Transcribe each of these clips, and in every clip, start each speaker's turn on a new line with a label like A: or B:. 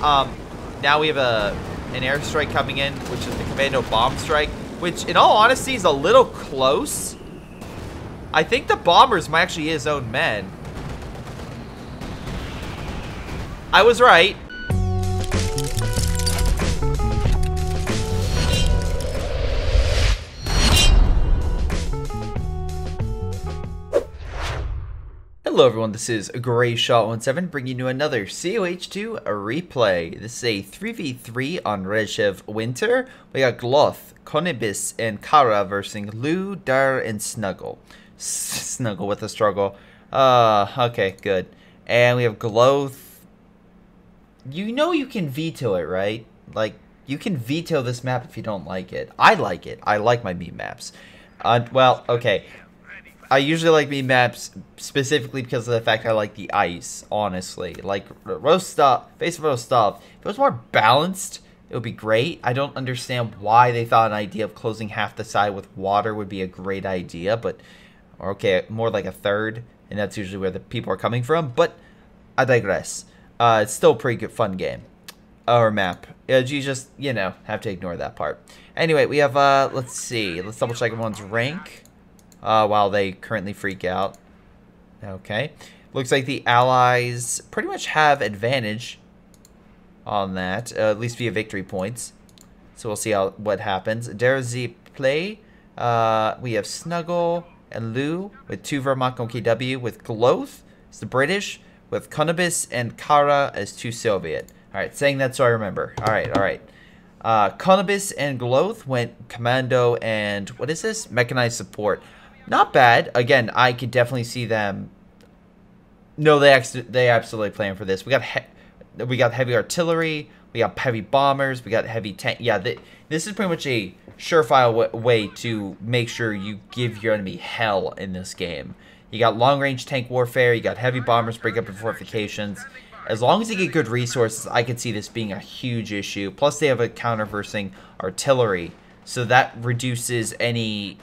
A: now we have an airstrike coming in, which is the Commando bomb strike, which in all honesty is a little close. I think the bombers might actually be his own men. I was right. Hello everyone, this is Greyshot17 bringing you another COH2 replay. This is a 3v3 on Redshiv Winter. We got Gloth, Konibis, and Kara versus Lu, Dar, and Snuggle. Snuggle with a struggle. Okay, good. And we have Gloth. You know you can veto it, right? Like, you can veto this map if you don't like it. I like it. I like my meme maps. Well, okay. I usually like meme maps specifically because of the fact I like the ice, honestly. Like, Rostov, face of Rostov, if it was more balanced, it would be great. I don't understand why they thought an idea of closing half the side with water would be a great idea, but, okay, more like a third, and that's usually where the people are coming from, but I digress. It's still a pretty good, fun game. Or map. You just, you know, have to ignore that part. Anyway, we have, let's see, let's double check everyone's rank. While they currently freak out. Okay. Looks like the allies pretty much have advantage on that, at least via victory points. So we'll see what happens. Derzi play. We have Snuggle and Lu with 2 Vermont on KW, with Gloth, it's the British, with Konibis and Kara as 2 Soviet. Alright, saying that so I remember. Alright. Konibis and Gloth went Commando and, what is this? Mechanized support. Not bad. Again, I could definitely see them. No, they absolutely plan for this. We got heavy artillery. We got heavy bombers. We got heavy tank. Yeah, this is pretty much a surefire way to make sure you give your enemy hell in this game. You got long-range tank warfare. You got heavy bombers, break up the fortifications. As long as you get good resources, I could see this being a huge issue. Plus, they have a counterversing artillery, so that reduces any.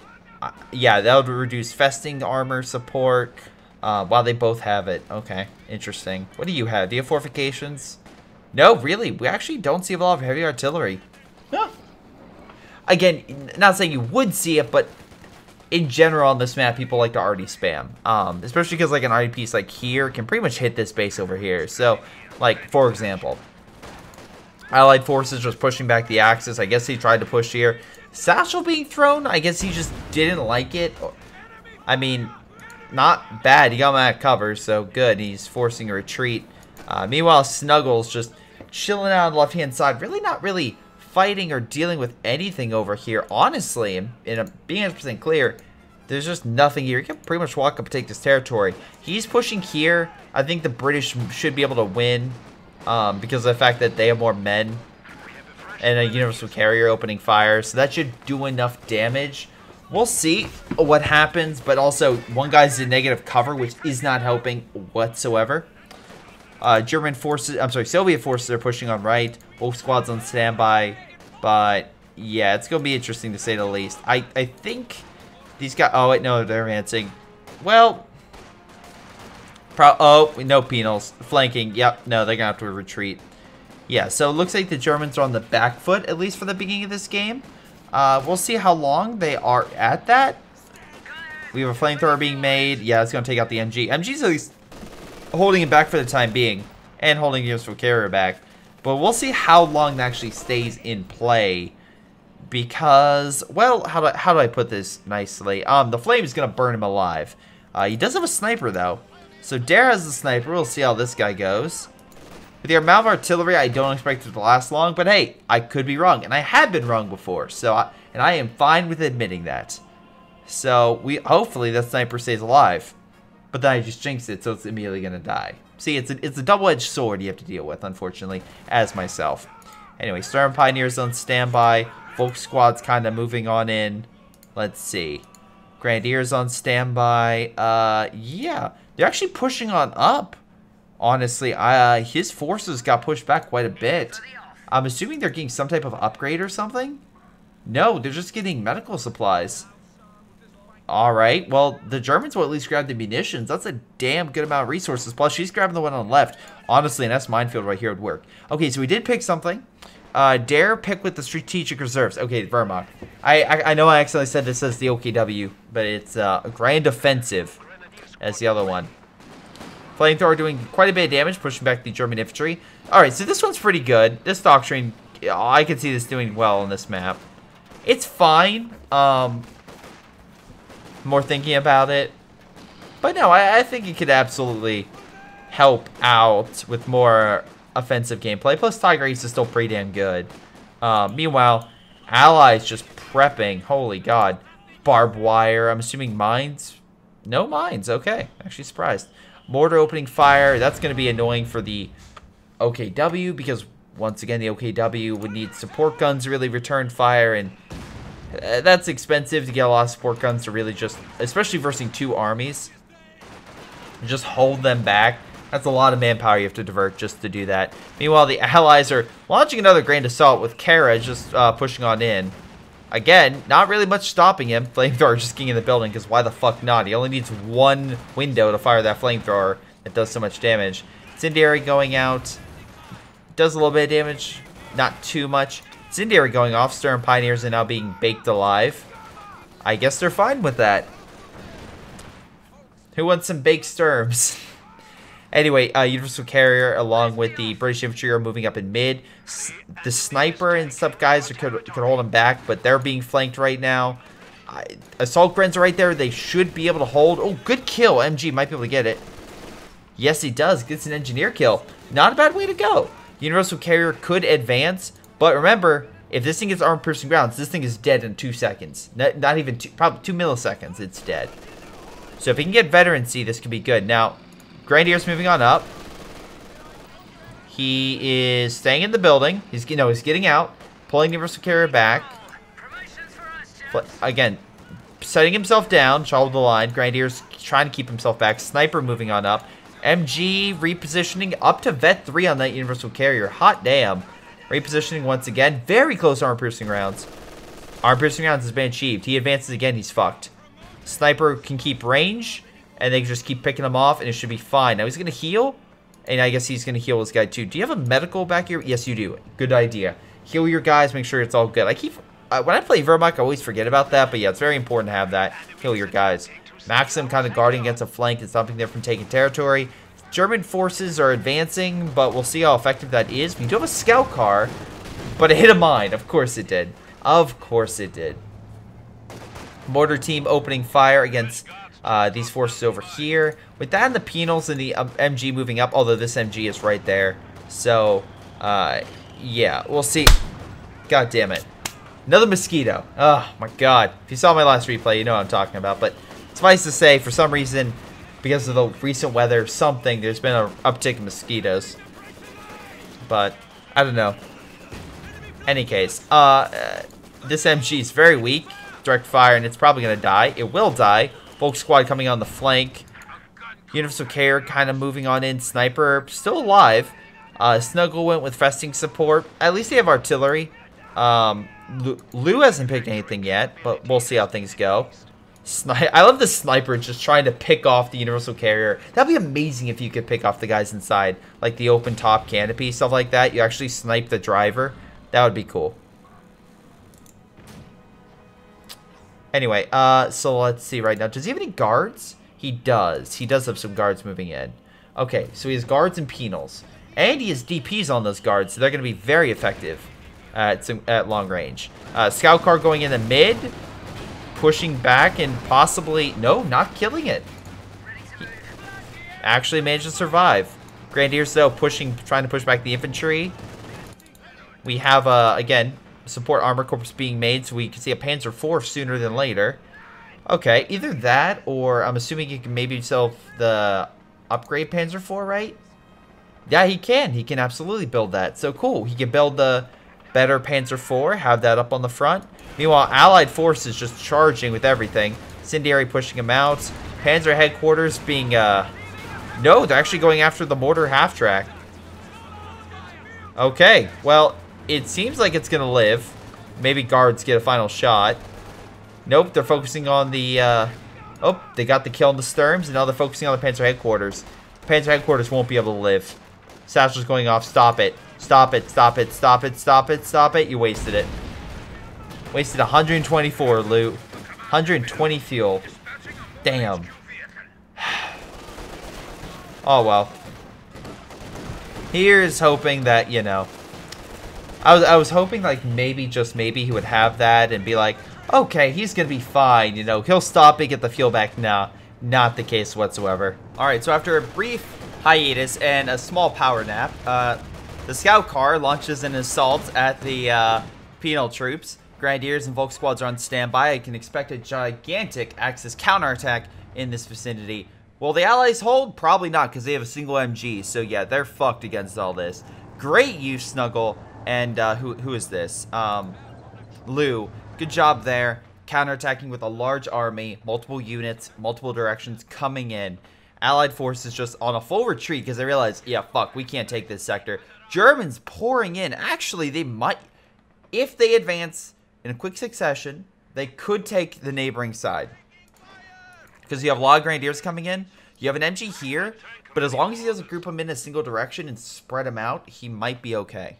A: Yeah, that would reduce festing armor support while they both have it. Okay, interesting. What do you have? Do you have fortifications? No, really. We actually don't see a lot of heavy artillery. Huh. Again, not saying you would see it, but in general on this map, people like to already spam. Especially because like an arty piece like here can pretty much hit this base over here. So, like, for example, Allied forces was pushing back the Axis. I guess he tried to push here. Satchel being thrown, I guess he just didn't like it. I mean, not bad. He got him out of cover, so good. He's forcing a retreat. Meanwhile, Snuggles just chilling out on the left-hand side. Really not really fighting or dealing with anything over here. Honestly, and being 100% clear, there's just nothing here. He can pretty much walk up and take this territory. He's pushing here. I think the British should be able to win because of the fact that they have more men. And a universal carrier opening fire, so that should do enough damage. We'll see what happens, but also one guy's in negative cover, which is not helping whatsoever. German forces, I'm sorry, Soviet forces are pushing on right. Both squads on standby, but yeah, it's gonna be interesting to say the least. I think these guys. Oh wait, no, they're advancing. Well, oh, no penals flanking. Yep, no, they're gonna have to retreat. Yeah, so it looks like the Germans are on the back foot, at least for the beginning of this game. We'll see how long they are at that. We have a flamethrower being made. Yeah, it's going to take out the MG. MG's at least holding it back for the time being, and holding the useful carrier back. But we'll see how long that actually stays in play. Because, well, how do I put this nicely? The flame is going to burn him alive. He does have a sniper, though. So Dare has the sniper. We'll see how this guy goes. With the amount of artillery, I don't expect it to last long, but hey, I could be wrong, and I have been wrong before, so I am fine with admitting that. So hopefully that sniper stays alive, but then I just jinxed it, so it's immediately gonna die. See, it's a double-edged sword you have to deal with, unfortunately, as myself. Anyway, Storm Pioneers on standby, Folk Squad's kind of moving on in. Let's see, Grenadiers on standby. Yeah, they're actually pushing on up. Honestly, his forces got pushed back quite a bit. I'm assuming they're getting some type of upgrade or something? No, they're just getting medical supplies. Alright, well, the Germans will at least grab the munitions. That's a damn good amount of resources. Plus, she's grabbing the one on the left. Honestly, an S minefield right here would work. Okay, so we did pick something. Dare pick with the strategic reserves. Okay, Wehrmacht. I know I accidentally said this as the OKW, but it's a grand offensive as the other one. Flamethrower doing quite a bit of damage, pushing back the German infantry. Alright, so this one's pretty good. This doctrine, I can see this doing well on this map. It's fine. More thinking about it. But no, I think it could absolutely help out with more offensive gameplay. Plus, Tiger Ace is still pretty damn good. Meanwhile, Allies just prepping. Holy God. Barbed wire. I'm assuming mines. No mines. Okay. Actually surprised. Mortar opening fire. That's going to be annoying for the OKW because, once again, the OKW would need support guns to really return fire, and that's expensive to get a lot of support guns to really just, especially versus two armies, just hold them back. That's a lot of manpower you have to divert just to do that. Meanwhile, the Allies are launching another grand assault with Kara just pushing on in. Again, not really much stopping him. Flamethrower just getting in the building because why the fuck not? He only needs one window to fire that flamethrower that does so much damage. Incendiary going out. Does a little bit of damage. Not too much. Incendiary going off. Sturm Pioneers are now being baked alive. I guess they're fine with that. Who wants some baked Sturms? Anyway, Universal Carrier along with the British Infantry are moving up in mid. The Sniper and stuff guys could hold them back, but they're being flanked right now. Assault Grens are right there. They should be able to hold. Oh, good kill. MG might be able to get it. Yes, he does. Gets an engineer kill. Not a bad way to go. Universal Carrier could advance, but remember, if this thing gets armor-piercing rounds, this thing is dead in 2 seconds. Not even probably 2 milliseconds, it's dead. So if he can get veterancy, this could be good. Now, Grenadier's moving on up. He is staying in the building. He's getting out, pulling Universal Carrier back. Again, setting himself down, follow the line. Grenadier's trying to keep himself back. Sniper moving on up. MG repositioning up to Vet 3 on that Universal Carrier. Hot damn. Repositioning once again. Very close armor-piercing rounds. Armor-piercing rounds has been achieved. He advances again, he's fucked. Sniper can keep range, and they can just keep picking him off, and it should be fine. Now he's going to heal, and I guess he's going to heal this guy too. Do you have a medical back here? Yes, you do. Good idea. Heal your guys, make sure it's all good. When I play Wehrmacht, I always forget about that, but yeah, it's very important to have that. Heal your guys. Maxim kind of guarding against a flank and stopping them from taking territory. German forces are advancing, but we'll see how effective that is. We do have a scout car, but it hit a mine. Of course it did. Of course it did. Mortar team opening fire against these forces over here. With that and the penals and the MG moving up, although this MG is right there. So, yeah, we'll see. God damn it. Another mosquito. Oh, my God. If you saw my last replay, you know what I'm talking about. But suffice to say, for some reason, because of the recent weather, there's been an uptick in mosquitoes. But, I don't know. Any case, this MG is very weak. Direct fire, and it's probably going to die. It will die. Volk squad coming on the flank. Universal Carrier kind of moving on in. Sniper still alive. Snuggle went with festing support. At least they have artillery. Lou hasn't picked anything yet, but we'll see how things go. I love the Sniper just trying to pick off the Universal Carrier. That'd be amazing if you could pick off the guys inside. Like the open top canopy, stuff like that. You actually snipe the driver. That would be cool. Anyway, so let's see right now. Does he have any guards? He does. He does have some guards moving in. Okay, so he has guards and penals. And he has DPs on those guards, so they're going to be very effective at long range. Scout car going in the mid. Pushing back and possibly... No, not killing it. He actually managed to survive. Grenadiers, though, trying to push back the infantry. We have, again... support armor corps being made, so we can see a Panzer IV sooner than later. Okay, either that, or I'm assuming he can maybe sell the upgrade Panzer IV, right? Yeah, he can. He can absolutely build that. So cool. He can build the better Panzer IV, have that up on the front. Meanwhile, Allied forces just charging with everything. Incendiary pushing him out. Panzer headquarters being, no, they're actually going after the mortar half-track. Okay, well... it seems like it's going to live. Maybe guards get a final shot. Nope, they're focusing on the Oh, they got the kill on the Sturms, and now they're focusing on the Panzer headquarters. Panzer headquarters won't be able to live. Satchel's going off. Stop it. Stop it. Stop it. Stop it. Stop it. Stop it. You wasted it. Wasted 124 loot. 120 fuel. Damn. Oh, well. Here's hoping that, you know. I was hoping, like, maybe, just maybe, he would have that and be like, okay, he's going to be fine. You know, he'll stop and get the fuel back. Nah, not the case whatsoever. Alright, so after a brief hiatus and a small power nap, the scout car launches an assault at the penal troops. Grenadiers and Volk squads are on standby. I can expect a gigantic Axis counterattack in this vicinity. Will the Allies hold? Probably not, because they have a single MG. So yeah, they're fucked against all this. Great use, Snuggle. And who is this? Lou. Good job there. Counterattacking with a large army, multiple units, multiple directions coming in. Allied forces just on a full retreat because they realize, yeah, fuck, we can't take this sector. Germans pouring in. Actually, they might, if they advance in a quick succession, they could take the neighboring side. Because you have a lot of Grenadiers coming in. You have an MG here, but as long as he doesn't group them in a single direction and spread them out, he might be okay.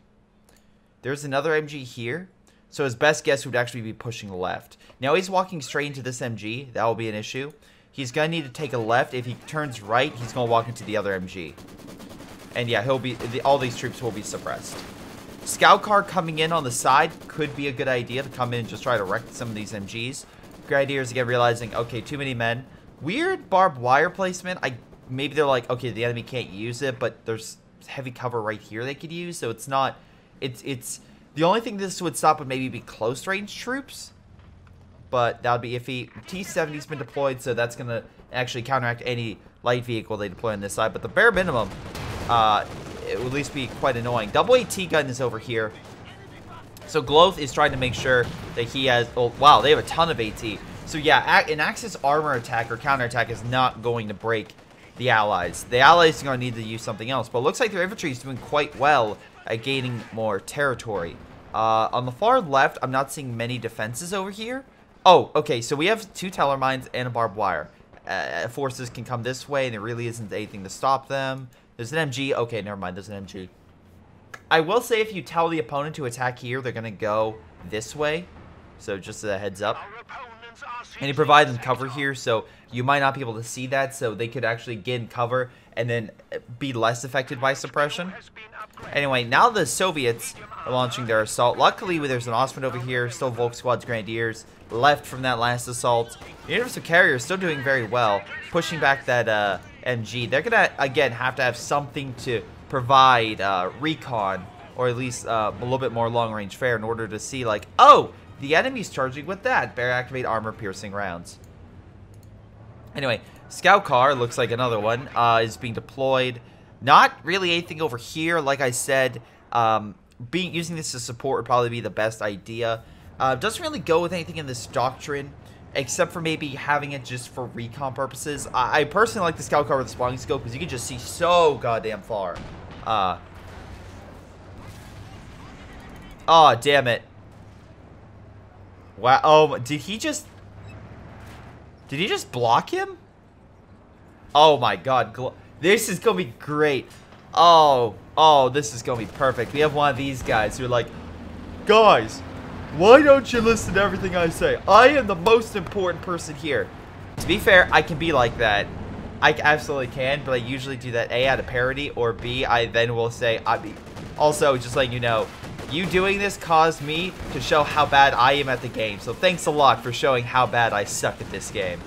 A: There's another MG here. So his best guess would actually be pushing left. Now he's walking straight into this MG. That will be an issue. He's going to need to take a left. If he turns right, he's going to walk into the other MG. And yeah, he'll be all these troops will be suppressed. Scout car coming in on the side could be a good idea to come in and just try to wreck some of these MGs. Grenadiers again realizing, okay, too many men. Weird barbed wire placement. Maybe they're like, okay, the enemy can't use it, but there's heavy cover right here they could use. So it's not, it's the only thing this would stop would maybe be close range troops. But that would be iffy. T-70's been deployed, so that's going to actually counteract any light vehicle they deploy on this side. But the bare minimum, it would at least be quite annoying. Double AT gun is over here. So Gloth is trying to make sure that he has... Oh, wow, they have a ton of AT. So yeah, an Axis armor attack or counterattack is not going to break the Allies. The Allies are going to need to use something else. But it looks like their infantry is doing quite well at gaining more territory. On the far left, I'm not seeing many defenses over here. Oh, okay, so we have 2 teller mines and a barbed wire. Forces can come this way, and there really isn't anything to stop them. There's an MG. Okay, never mind, there's an MG. I will say if you tell the opponent to attack here, they're going to go this way. So just a heads up. And you provide them cover here, so you might not be able to see that, so they could actually get in cover and then be less affected by suppression. Anyway, now the Soviets are launching their assault. Luckily, there's an Ostwind over here, still Volk squads, Grenadiers left from that last assault. The Universal Carrier is still doing very well, pushing back that MG. They're gonna again have to have something to provide recon, or at least a little bit more long-range fare in order to see, like, oh, the enemy's charging with that. Bear activate armor-piercing rounds. Anyway, scout car looks like another one is being deployed. Not really anything over here. Like I said, using this to support would probably be the best idea. Doesn't really go with anything in this doctrine, except for maybe having it just for recon purposes. I personally like the scout car with the spotting scope because you can just see so goddamn far. Oh, damn it. Wow. Oh, did he just block him? Oh my god. This is gonna be great. Oh, this is gonna be perfect. We have one of these guys who are like, guys, why don't you listen to everything I say? I am the most important person here. To be fair, I can be like that. I absolutely can, but I usually do that A, out of parody, or B, I then will say, also, just letting you know, you doing this caused me to show how bad I am at the game. So thanks a lot for showing how bad I suck at this game.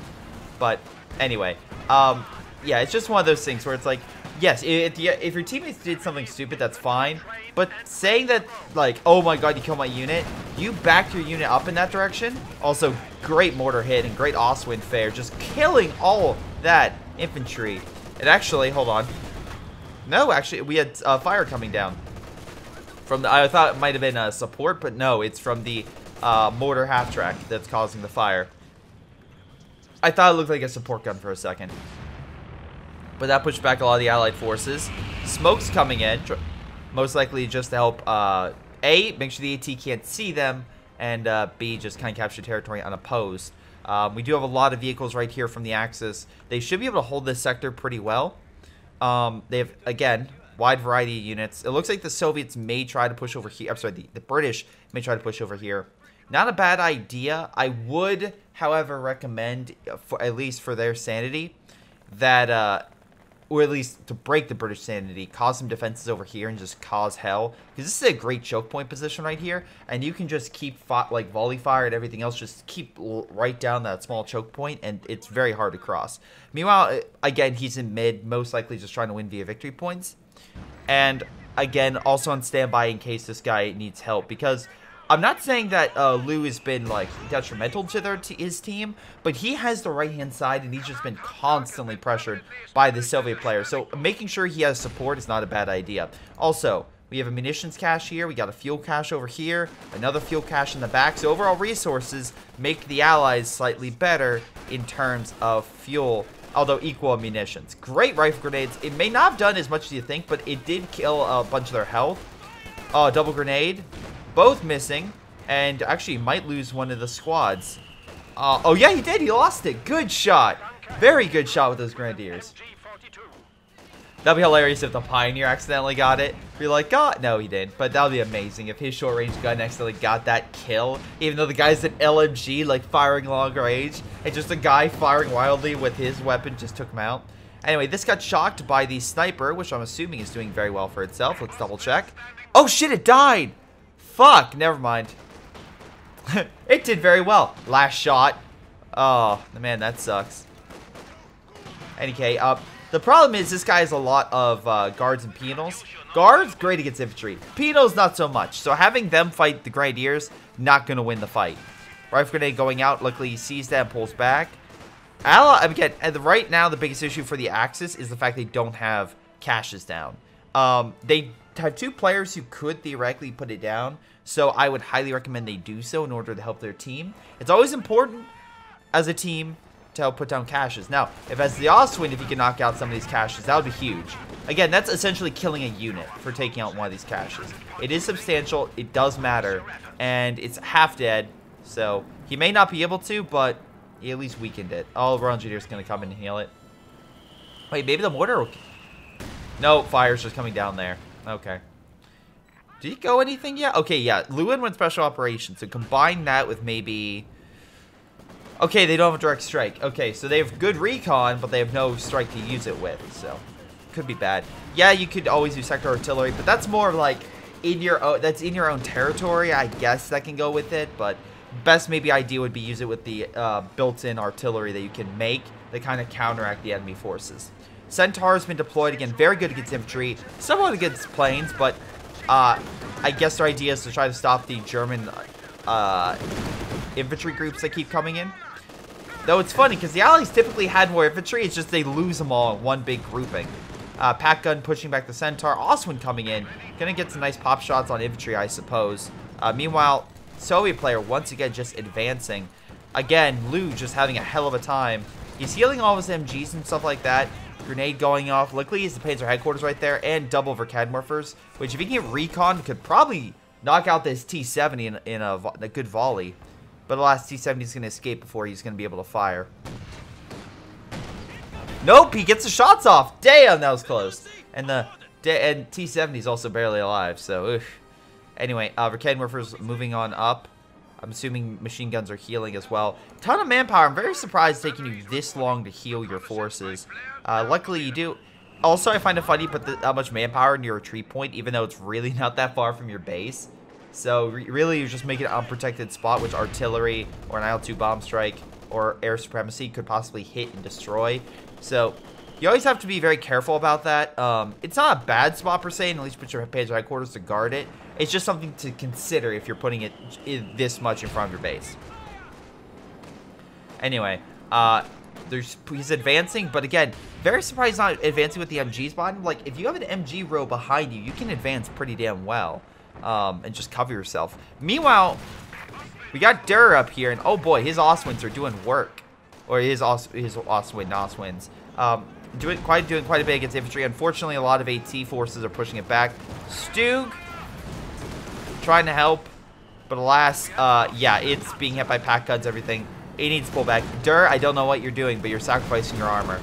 A: But anyway, yeah, it's just one of those things where it's like, yes, if your teammates did something stupid, that's fine. But saying that, like, oh my god, you killed my unit, you backed your unit up in that direction. Also, great mortar hit and great Ostwind fare, just killing all that infantry. And actually, hold on. No, actually, we had fire coming down. From the, I thought it might have been support, but no, it's from the mortar half-track that's causing the fire. I thought it looked like a support gun for a second. But that pushed back a lot of the Allied forces. Smoke's coming in, most likely just to help, A, make sure the AT can't see them, and B, just kind of capture territory unopposed. We do have a lot of vehicles right here from the Axis. They should be able to hold this sector pretty well. They have, again, wide variety of units. It looks like the Soviets may try to push over here. I'm sorry, the British may try to push over here. Not a bad idea. I would, however, recommend, at least for their sanity, that, or at least to break the British sanity, cause some defenses over here and just cause hell. Because this is a great choke point position right here, and you can just keep, like, volley fire and everything else, just keep right down that small choke point, and it's very hard to cross. Meanwhile, again, he's in mid, most likely just trying to win via victory points. And, again, also on standby in case this guy needs help, because I'm not saying that Lou has been, like, detrimental to his team, but he has the right-hand side, and he's just been constantly pressured by the Soviet player. So making sure he has support is not a bad idea. Also, we have a munitions cache here. We got a fuel cache over here. Another fuel cache in the back. So overall resources make the Allies slightly better in terms of fuel, although equal munitions. Great rifle grenades. It may not have done as much as you think, but it did kill a bunch of their health. Double grenade. Both missing, and actually might lose one of the squads. Oh yeah, he did. He lost it. Good shot. Very good shot with those Grenadiers. That'd be hilarious if the Pioneer accidentally got it. Be like, God, no, he didn't. But that would be amazing if his short-range gun accidentally got that kill, even though the guy's an LMG, like firing long range, and just a guy firing wildly with his weapon just took him out. Anyway, this got shocked by the sniper, which I'm assuming is doing very well for itself. Let's double check. Oh shit, it died. Fuck, never mind. It did very well. Last shot. Oh, man, that sucks. Anyway, the problem is this guy has a lot of guards and penals. Guards, great against infantry. Penals, not so much. So having them fight the Grenadiers, not going to win the fight. Rifle grenade going out. Luckily, he sees that and pulls back. Again, right now, the biggest issue for the Axis is the fact they don't have caches down. They have two players who could theoretically put it down, so I would highly recommend they do so in order to help their team. It's always important as a team to help put down caches. Now, if as the Ostwind, if you can knock out some of these caches, that would be huge. Again, that's essentially killing a unit for taking out one of these caches. It is substantial, it does matter, and it's half dead, so he may not be able to, but he at least weakened it. Oh, Royal Engineer's going to come and heal it. Wait, maybe the mortar will... No, fire's just coming down there. Okay. Did he go anything yet? Okay, yeah. Lewin went special operations. So combine that with maybe... Okay, they don't have a direct strike. Okay, so they have good recon, but they have no strike to use it with. So, could be bad. Yeah, you could always use sector artillery, but that's more like in your own... That's in your own territory. I guess that can go with it, but best maybe idea would be use it with the built-in artillery that you can make that kind of counteract the enemy forces. Centaur has been deployed again, very good against infantry, somewhat against planes, but I guess their idea is to try to stop the German infantry groups that keep coming in. Though it's funny, because the Allies typically had more infantry, it's just they lose them all in one big grouping. Pack gun pushing back the Centaur, Ostwind coming in, gonna get some nice pop shots on infantry, I suppose. Meanwhile, Soviet player once again just advancing. Again, Lou just having a hell of a time. He's healing all of his MGs and stuff like that. Grenade going off. Luckily, his Panzer headquarters right there, and double Verkadmorphers, which if he can get recon, could probably knock out this T-70 in a good volley. But the last T-70 is going to escape before he's going to be able to fire. Nope, he gets the shots off. Damn, that was close. And T-70 is also barely alive, so oof. Anyway, Verkadmorphers moving on up. I'm assuming machine guns are healing as well. Ton of manpower. I'm very surprised it's taking you this long to heal your forces. Luckily, you do. Also, I find it funny you put that much manpower in your retreat point, even though it's really not that far from your base. So, really, you're just making an unprotected spot, which artillery or an IL-2 bomb strike or air supremacy could possibly hit and destroy. So, you always have to be very careful about that. It's not a bad spot per se, and at least put your Panzer headquarters to guard it. It's just something to consider if you're putting it this much in front of your base. Anyway, he's advancing, but again, very surprised he's not advancing with the MGs behind him. Like, if you have an MG row behind you, you can advance pretty damn well, and just cover yourself. Meanwhile, we got Durr up here, and oh boy, his Ostwinds are doing work. Or his Ostwinds. Doing quite a bit against infantry. Unfortunately, a lot of AT forces are pushing it back. Stug trying to help, but alas, yeah, it's being hit by pack guns, everything. He needs to pull back. Dur, I don't know what you're doing, but you're sacrificing your armor.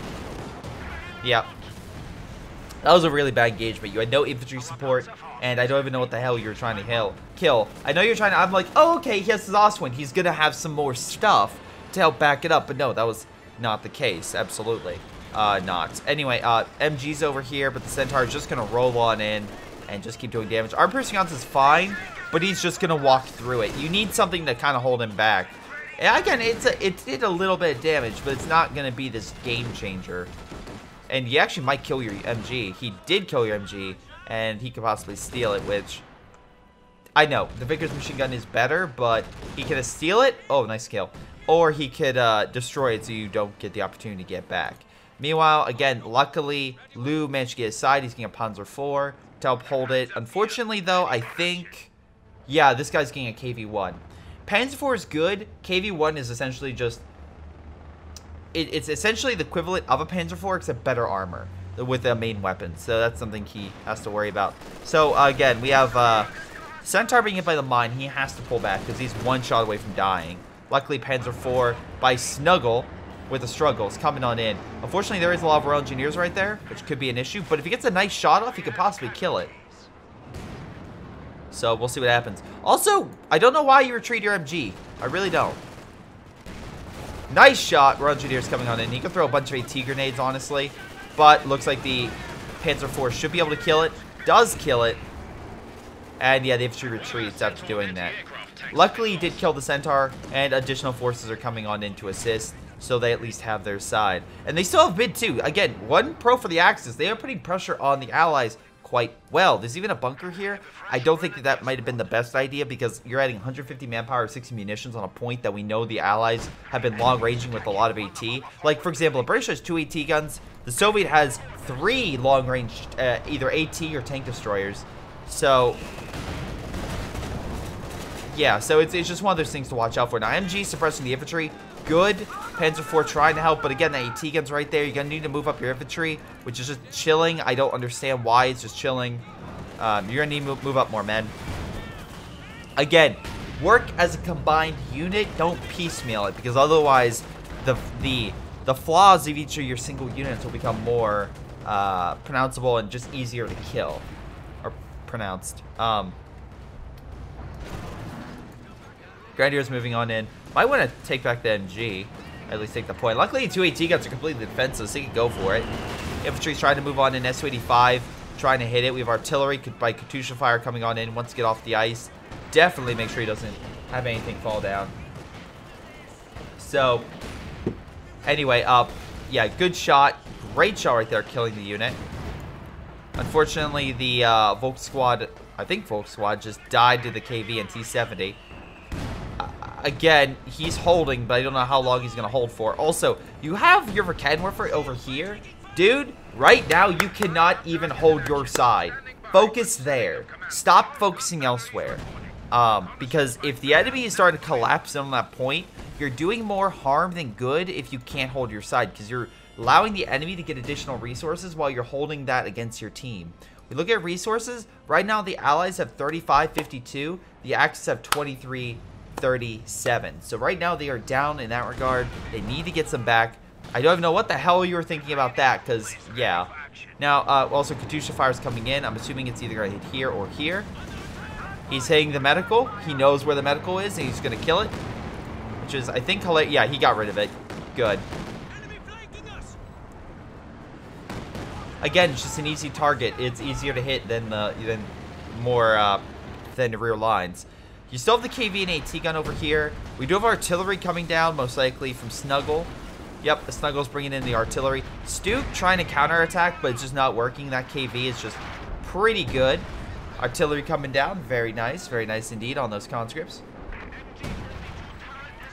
A: Yep. That was a really bad engagement. You had no infantry support, and I don't even know what the hell you're trying to kill. I know you're trying to... I'm like, oh, okay, he has his Oswind. He's going to have some more stuff to help back it up. But no, that was not the case. Absolutely not. Anyway, MG's over here, but the Centaur is just going to roll on in and just keep doing damage. Our Perseus is fine, but he's just going to walk through it. You need something to kind of hold him back. And again, it did a little bit of damage, but it's not going to be this game changer. And he actually might kill your MG. He did kill your MG, and he could possibly steal it, which... I know, the Vickers machine gun is better, but he could steal it. Oh, nice kill. Or he could destroy it so you don't get the opportunity to get back. Meanwhile, again, luckily, Lou managed to get his side. He's getting a Panzer IV to help hold it. Unfortunately, though, I think... Yeah, this guy's getting a KV-1. Panzer IV is good. KV-1 is essentially just... It's essentially the equivalent of a Panzer IV, except better armor with the main weapon. So that's something he has to worry about. So, again, we have Centaur being hit by the mine. He has to pull back because he's one shot away from dying. Luckily, Panzer IV, by Snuggle, with the struggles, coming on in. Unfortunately, there is a lot of Royal Engineers right there, which could be an issue. But if he gets a nice shot off, he could possibly kill it. So, we'll see what happens. Also, I don't know why you retreat your MG. I really don't. Nice shot. Royal Engineers coming on in. He could throw a bunch of AT grenades, honestly. But looks like the Panzer IV should be able to kill it. Does kill it. And yeah, the infantry retreats after doing that. Luckily, he did kill the Centaur. And additional forces are coming on in to assist. So they at least have their side. And they still have mid too. Again, one pro for the Axis. They are putting pressure on the Allies quite well. There's even a bunker here. I don't think that might have been the best idea because you're adding 150 manpower, 60 munitions on a point that we know the Allies have been long-ranging with a lot of AT. Like, for example, the British has 2 AT guns. The Soviet has 3 long-range either AT or tank destroyers. So, yeah, so it's just one of those things to watch out for. Now, MG suppressing the infantry. Good. Panzer IV trying to help, but again, the AT gun's right there. You're going to need to move up your infantry, which is just chilling. I don't understand why it's just chilling. You're going to need to move up more, men. Again, work as a combined unit. Don't piecemeal it, because otherwise the flaws of each of your single units will become more pronounceable and just easier to kill. Or pronounced. Grenadiers moving on in. Might want to take back the MG. At least take the point. Luckily, 2 AT guns are completely defensive, so he can go for it. Infantry's trying to move on in. Su-85 trying to hit it. We have artillery by Katusha fire coming on in. Wants to get off the ice. Definitely make sure he doesn't have anything fall down. So, anyway, yeah, good shot. Great shot right there, killing the unit. Unfortunately, the Volk squad, I think Volk squad, just died to the KV and T-70. Again, he's holding, but I don't know how long he's going to hold for. Also, you have your Verkenwerfer over here. Dude, right now, you cannot even hold your side. Focus there. Stop focusing elsewhere. Because if the enemy is starting to collapse on that point, you're doing more harm than good if you can't hold your side. Because you're allowing the enemy to get additional resources while you're holding that against your team. We look at resources. Right now, the Allies have 35-52. The Axis have 23-37. So right now they are down in that regard. They need to get some back. I don't even know what the hell you were thinking about that, because yeah. Now also Katusha fire's coming in. I'm assuming it's either gonna hit here or here. He's hitting the medical. He knows where the medical is and he's gonna kill it, which is, I think, yeah, he got rid of it. Good. Again, it's just an easy target. It's easier to hit than the rear lines. You still have the KV and AT gun over here. We do have artillery coming down, most likely from Snuggle. Yep, the Snuggle's bringing in the artillery. Stuke trying to counterattack, but it's just not working. That KV is just pretty good. Artillery coming down. Very nice indeed on those conscripts.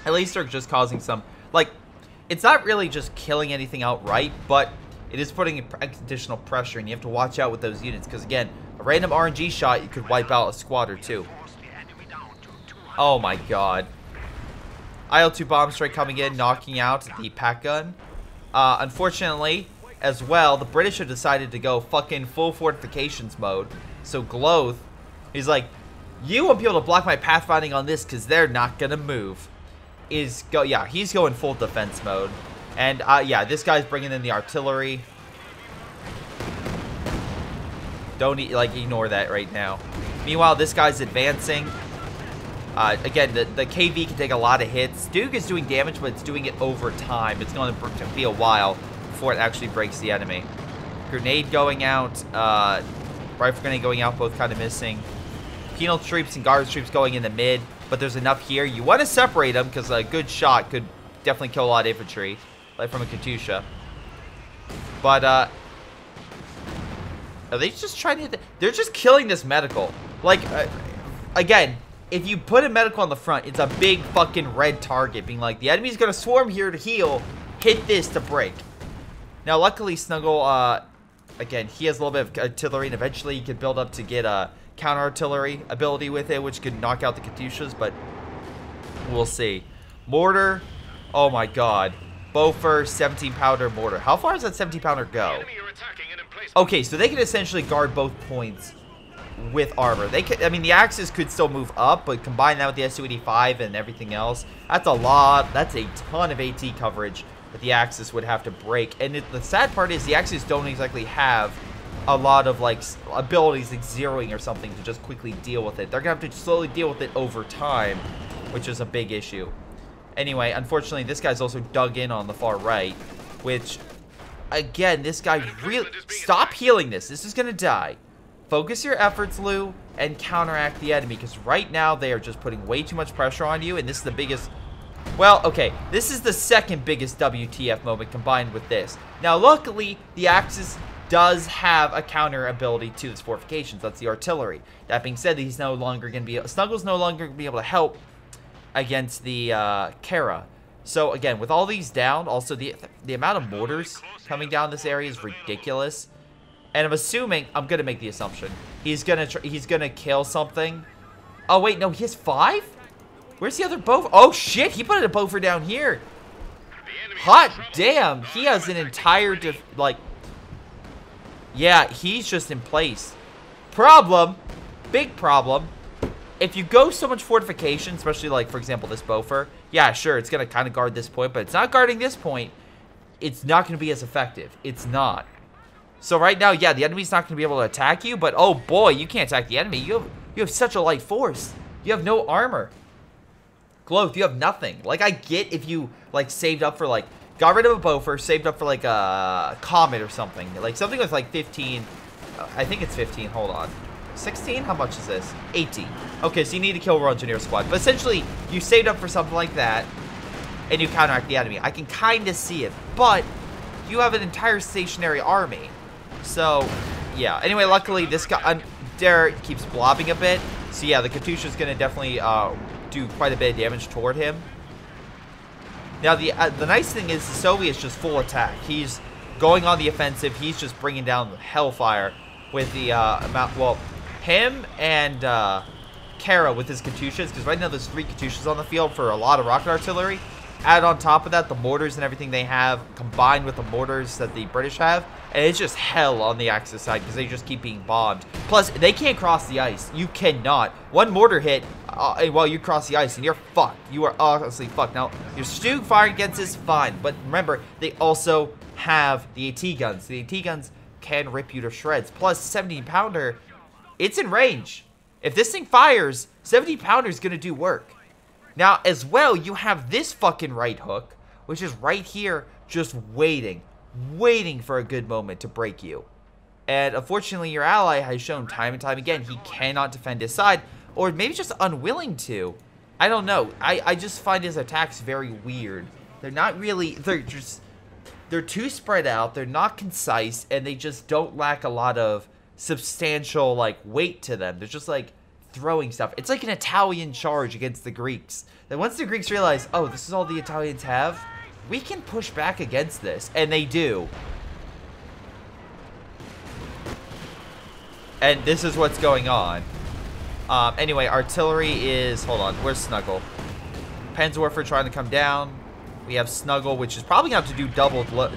A: At least they're just causing some, like, it's not really just killing anything outright, but it is putting additional pressure, and you have to watch out with those units, because again, a random RNG shot, you could wipe out a squad or two. Oh my god. IL-2 bomb strike coming in, knocking out the pack gun. Unfortunately, as well, the British have decided to go fucking full fortifications mode. So Gloth, he's like, you won't be able to block my pathfinding on this because they're not going to move. is he's going full defense mode. And yeah, this guy's bringing in the artillery. Don't ignore that right now. Meanwhile, this guy's advancing. Again, the KV can take a lot of hits. Duke is doing damage, but it's doing it over time. It's going to be a while before it actually breaks the enemy. Grenade going out. Rifle grenade going out, both kind of missing. Penal troops and guard troops going in the mid, but there's enough here. You want to separate them because a good shot could definitely kill a lot of infantry, like from a Katusha. But are they just trying to? They're just killing this medical. Like again, if you put a medical on the front, it's a big fucking red target, being like the enemy's gonna swarm here to heal. Hit this to break. Now, luckily, Snuggle. Again, he has a little bit of artillery, and eventually he could build up to get a counter-artillery ability with it, which could knock out the Katyushas, but we'll see. Mortar, oh my god. Boffer, 17-pounder mortar. How far does that 17-pounder go? Okay, so they can essentially guard both points with armor. They can, I mean, the axes could still move up, but combine that with the SU-85 and everything else, that's a lot. That's a ton of AT coverage that the Axis would have to break. And the sad part is the Axis don't exactly have a lot of like abilities like zeroing or something to just quickly deal with it. They're gonna have to slowly deal with it over time, which is a big issue. Anyway, unfortunately, this guy's also dug in on the far right, which again, this guy really stop healing this. This is gonna die. Focus your efforts, Lou, and counteract the enemy, because right now they are just putting way too much pressure on you, and this is the biggest. Well, okay, this is the second biggest WTF moment combined with this. Now, luckily, the Axis does have a counter ability to this fortifications. That's the artillery. That being said, he's no longer going to be... Snuggle's no longer going to be able to help against the Kara. So, again, with all these down, also the amount of mortars coming down this area is ridiculous. And I'm assuming... I'm going to make the assumption. He's going to kill something. Oh, wait, no, he has 5? Where's the other Boffer? Oh, shit, he put a Boffer down here. Hot damn, he has an entire, like... Yeah, he's just in place. Problem, big problem. If you go so much fortification, especially like, for example, this Boffer, yeah, sure, it's going to kind of guard this point, but it's not guarding this point. It's not going to be as effective. It's not. So right now, yeah, the enemy's not going to be able to attack you, but oh boy, you can't attack the enemy. You have such a light force. You have no armor. Gloth, you have nothing. Like, I get if you, like, saved up for, like, got rid of a Boffer, saved up for, like, a Comet or something. Like, something with, like, 15. I think it's 15. Hold on. 16? How much is this? 18. Okay, so you need to kill Royal Engineer Squad. But essentially, you saved up for something like that, and you counteract the enemy. I can kind of see it, but you have an entire stationary army. So, yeah. Anyway, luckily, this guy, Derek keeps blobbing a bit. So, yeah, the Katusha's going to definitely, do quite a bit of damage toward him. Now, the nice thing is the Soviet's just full attack. He's going on the offensive. He's just bringing down hellfire with the amount. Well, him and Kara with his Katyushas, because right now there's 3 Katyushas on the field for a lot of rocket artillery. Add on top of that the mortars and everything they have combined with the mortars that the British have, and it's just hell on the Axis side because they just keep being bombed. Plus, they can't cross the ice. You cannot. One mortar hit while you cross the ice and you're fucked. You are honestly fucked. Now, your Stug firing against this, fine, but remember, they also have the AT guns. The AT guns can rip you to shreds. Plus, 17-pounder, it's in range. If this thing fires, 17-pounder is going to do work. Now, as well, you have this fucking right hook, which is right here, just waiting for a good moment to break you. And unfortunately, your ally has shown time and time again he cannot defend his side, or maybe just unwilling to. I don't know. I just find his attacks very weird. They're not really, they're too spread out, they're not concise, and they just don't lack a lot of substantial, like, weight to them. They're just, like, throwing stuff. It's like an Italian charge against the Greeks. Then once the Greeks realize, oh, this is all the Italians have, we can push back against this. And they do. And this is what's going on. Anyway, artillery is... Hold on, where's Snuggle? Panzerwerfer trying to come down. We have Snuggle, which is probably going to have to do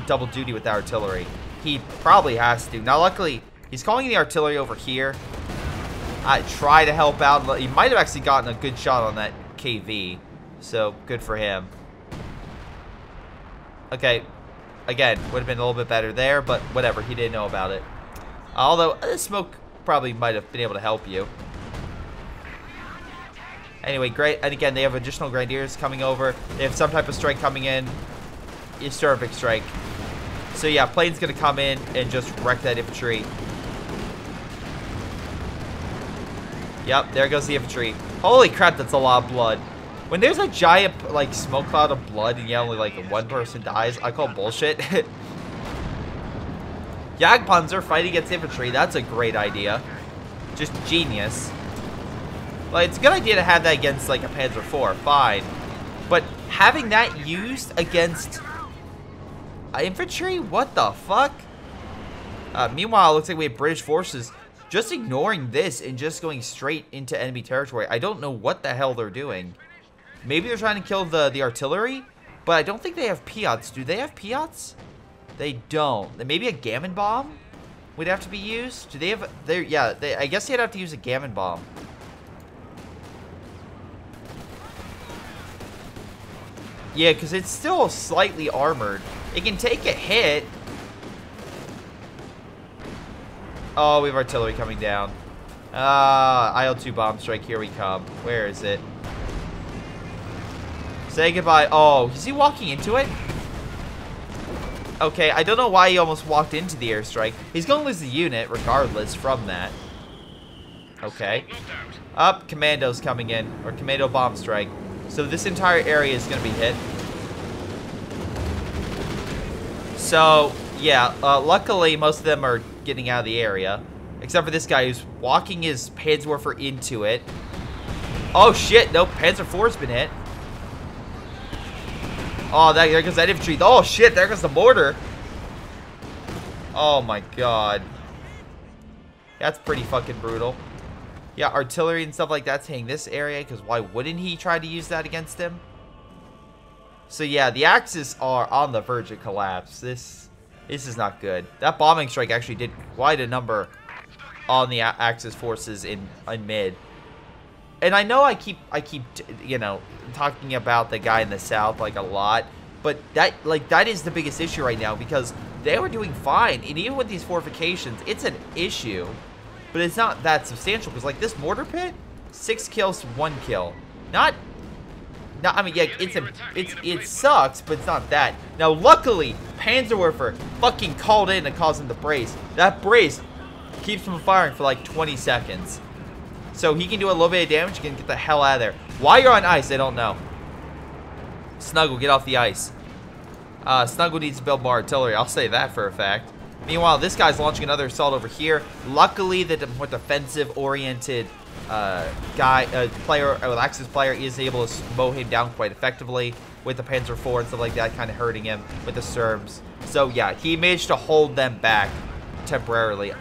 A: double duty with the artillery. He probably has to. Now, luckily, he's calling the artillery over here. I try to help out. He might have actually gotten a good shot on that KV. So, good for him. Okay. Again, would have been a little bit better there, but whatever. He didn't know about it. Although, this smoke probably might have been able to help you. Anyway, great. And again, they have additional grenadiers coming over. They have some type of strike coming in. It's terrific strike. So yeah, plane's gonna come in and just wreck that infantry. Yep, there goes the infantry. Holy crap, that's a lot of blood. When there's a giant, like, smoke cloud of blood and yeah, only, like, one person dies, I call bullshit. Jagdpanzer fighting against infantry, that's a great idea. Just genius. Like, it's a good idea to have that against, like, a Panzer IV, fine. But having that used against infantry? What the fuck? Meanwhile, it looks like we have British forces just ignoring this and just going straight into enemy territory. I don't know what the hell they're doing. Maybe they're trying to kill the artillery, but I don't think they have Piats. Do they have Piats? They don't. Maybe a gammon bomb would have to be used. Do they have? Yeah. I guess they'd have to use a gammon bomb. Yeah, because it's still slightly armored. It can take a hit. Oh, we have artillery coming down. IL-2 bomb strike. Here we come. Where is it? Say goodbye. Oh, is he walking into it? Okay, I don't know why he almost walked into the airstrike. He's going to lose the unit regardless from that. Okay. Up, Commando's coming in. Or Commando bomb strike. So this entire area is going to be hit. So, yeah, luckily most of them are getting out of the area. Except for this guy who's walking his Panzerwerfer into it. Oh shit, nope, Panzer IV's been hit. Oh, there goes that infantry. Oh shit, there goes the mortar. Oh my god. That's pretty fucking brutal. Yeah, artillery and stuff like that's hitting this area, because why wouldn't he try to use that against him? So yeah, the Axis are on the verge of collapse. This is not good. That bombing strike actually did quite a number on the Axis forces in mid. And I know I keep you know, talking about the guy in the south like a lot, but that is the biggest issue right now, because they were doing fine, and even with these fortifications, it's an issue. But it's not that substantial, because like this mortar pit, 6 kills, 1 kill. I mean, yeah, it sucks, but it's not that. Now, luckily, Panzerwerfer fucking called in and caused him to brace. That brace keeps him firing for like 20 seconds. So he can do a little bit of damage, he can get the hell out of there. Why you're on ice, I don't know. Snuggle, get off the ice. Snuggle needs to build more artillery, I'll say that for a fact. Meanwhile, this guy's launching another assault over here. Luckily, the more defensive-oriented Axis player is able to mow him down quite effectively with the Panzer IV and stuff like that, kind of hurting him with the Serbs. So yeah, he managed to hold them back temporarily.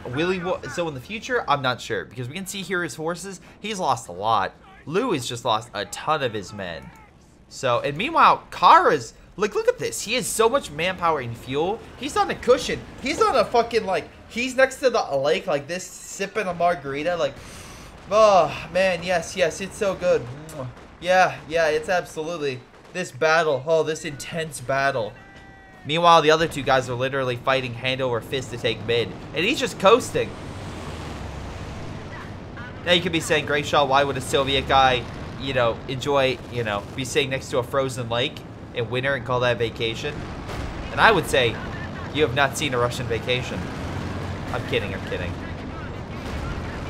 A: So in the future, I'm not sure, because we can see here his forces. He's lost a lot. Lou has just lost a ton of his men. So, and meanwhile, Kara's like, look at this. He has so much manpower and fuel. He's on a cushion. He's on a fucking, like, he's next to the lake like this, sipping a margarita, like, oh, man, yes, it's so good. Yeah, it's absolutely, this battle, oh, this intense battle. Meanwhile, the other two guys are literally fighting hand over fist to take mid, and he's just coasting. Now you could be saying, Greyshot, why would a Soviet guy, you know, enjoy, you know, be sitting next to a frozen lake in winter and call that vacation? And I would say, you have not seen a Russian vacation. I'm kidding.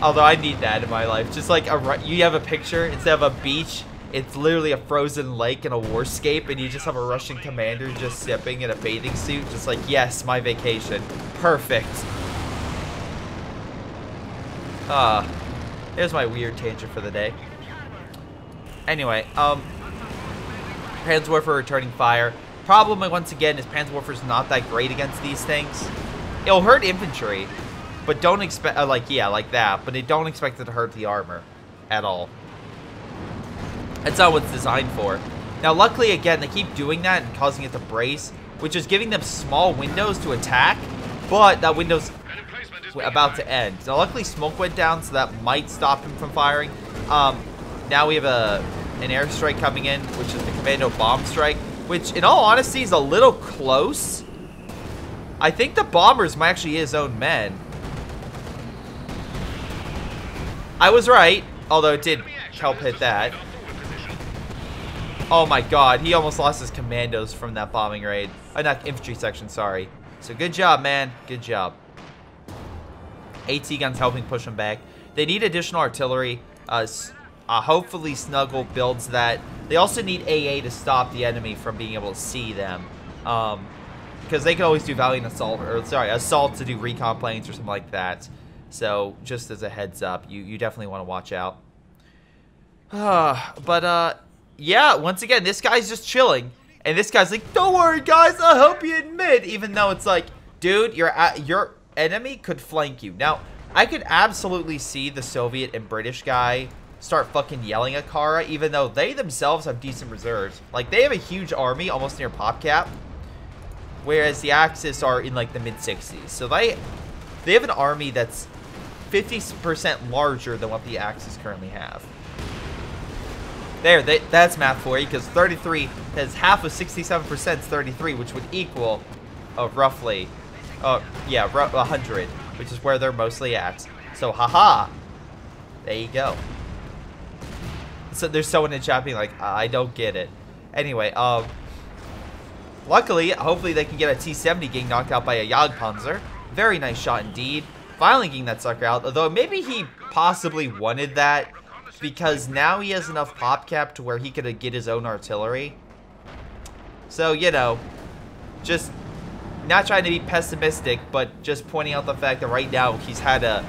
A: Although I need that in my life. Just like you have a picture, instead of a beach, it's literally a frozen lake and a warscape, and you just have a Russian commander just sipping in a bathing suit, just like, yes, my vacation. Perfect. There's my weird tangent for the day. Anyway, Panzerwerfer returning fire. Problem, once again, is Panzerwerfer's not that great against these things. It'll hurt infantry, but don't expect, like that, but don't expect it to hurt the armor at all. That's not what it's designed for. Now, luckily, again, they keep doing that and causing it to brace, which is giving them small windows to attack, but that window's about to end. Now, luckily, smoke went down, so that might stop him from firing. Now we have a an airstrike coming in, which is the Commando bomb strike, which in all honesty is a little close. I think the bombers might actually hit his own men. I was right, although it did help hit that. Oh my god, he almost lost his commandos from that bombing raid. Not infantry section, sorry. So good job, man. Good job. AT guns helping push them back. They need additional artillery. Hopefully Snuggle builds that. They also need AA to stop the enemy from being able to see them. Because they can always do Valiant Assault, or sorry, Assault to do recon planes or something like that. So just as a heads up, you definitely want to watch out. Yeah, once again, this guy's just chilling. And this guy's like, don't worry, guys, I'll help you admit. Even though it's like, dude, your enemy could flank you. Now, I could absolutely see the Soviet and British guy start fucking yelling at Kara, even though they themselves have decent reserves. Like, they have a huge army almost near pop cap, whereas the Axis are in, like, the mid-60s. So they have an army that's 50% larger than what the Axis currently have. That's math for you, because 33 has half of 67% is 33, which would equal roughly, 100, which is where they're mostly at. So, haha, there you go. So there's someone in chat being like, I don't get it. Anyway, luckily, hopefully they can get a T-70 getting knocked out by a Jagdpanzer. Very nice shot indeed. Finally getting that sucker out, although maybe he possibly wanted that, because now he has enough pop cap to where he could get his own artillery. So, you know, just not trying to be pessimistic, but just pointing out the fact that right now he's had a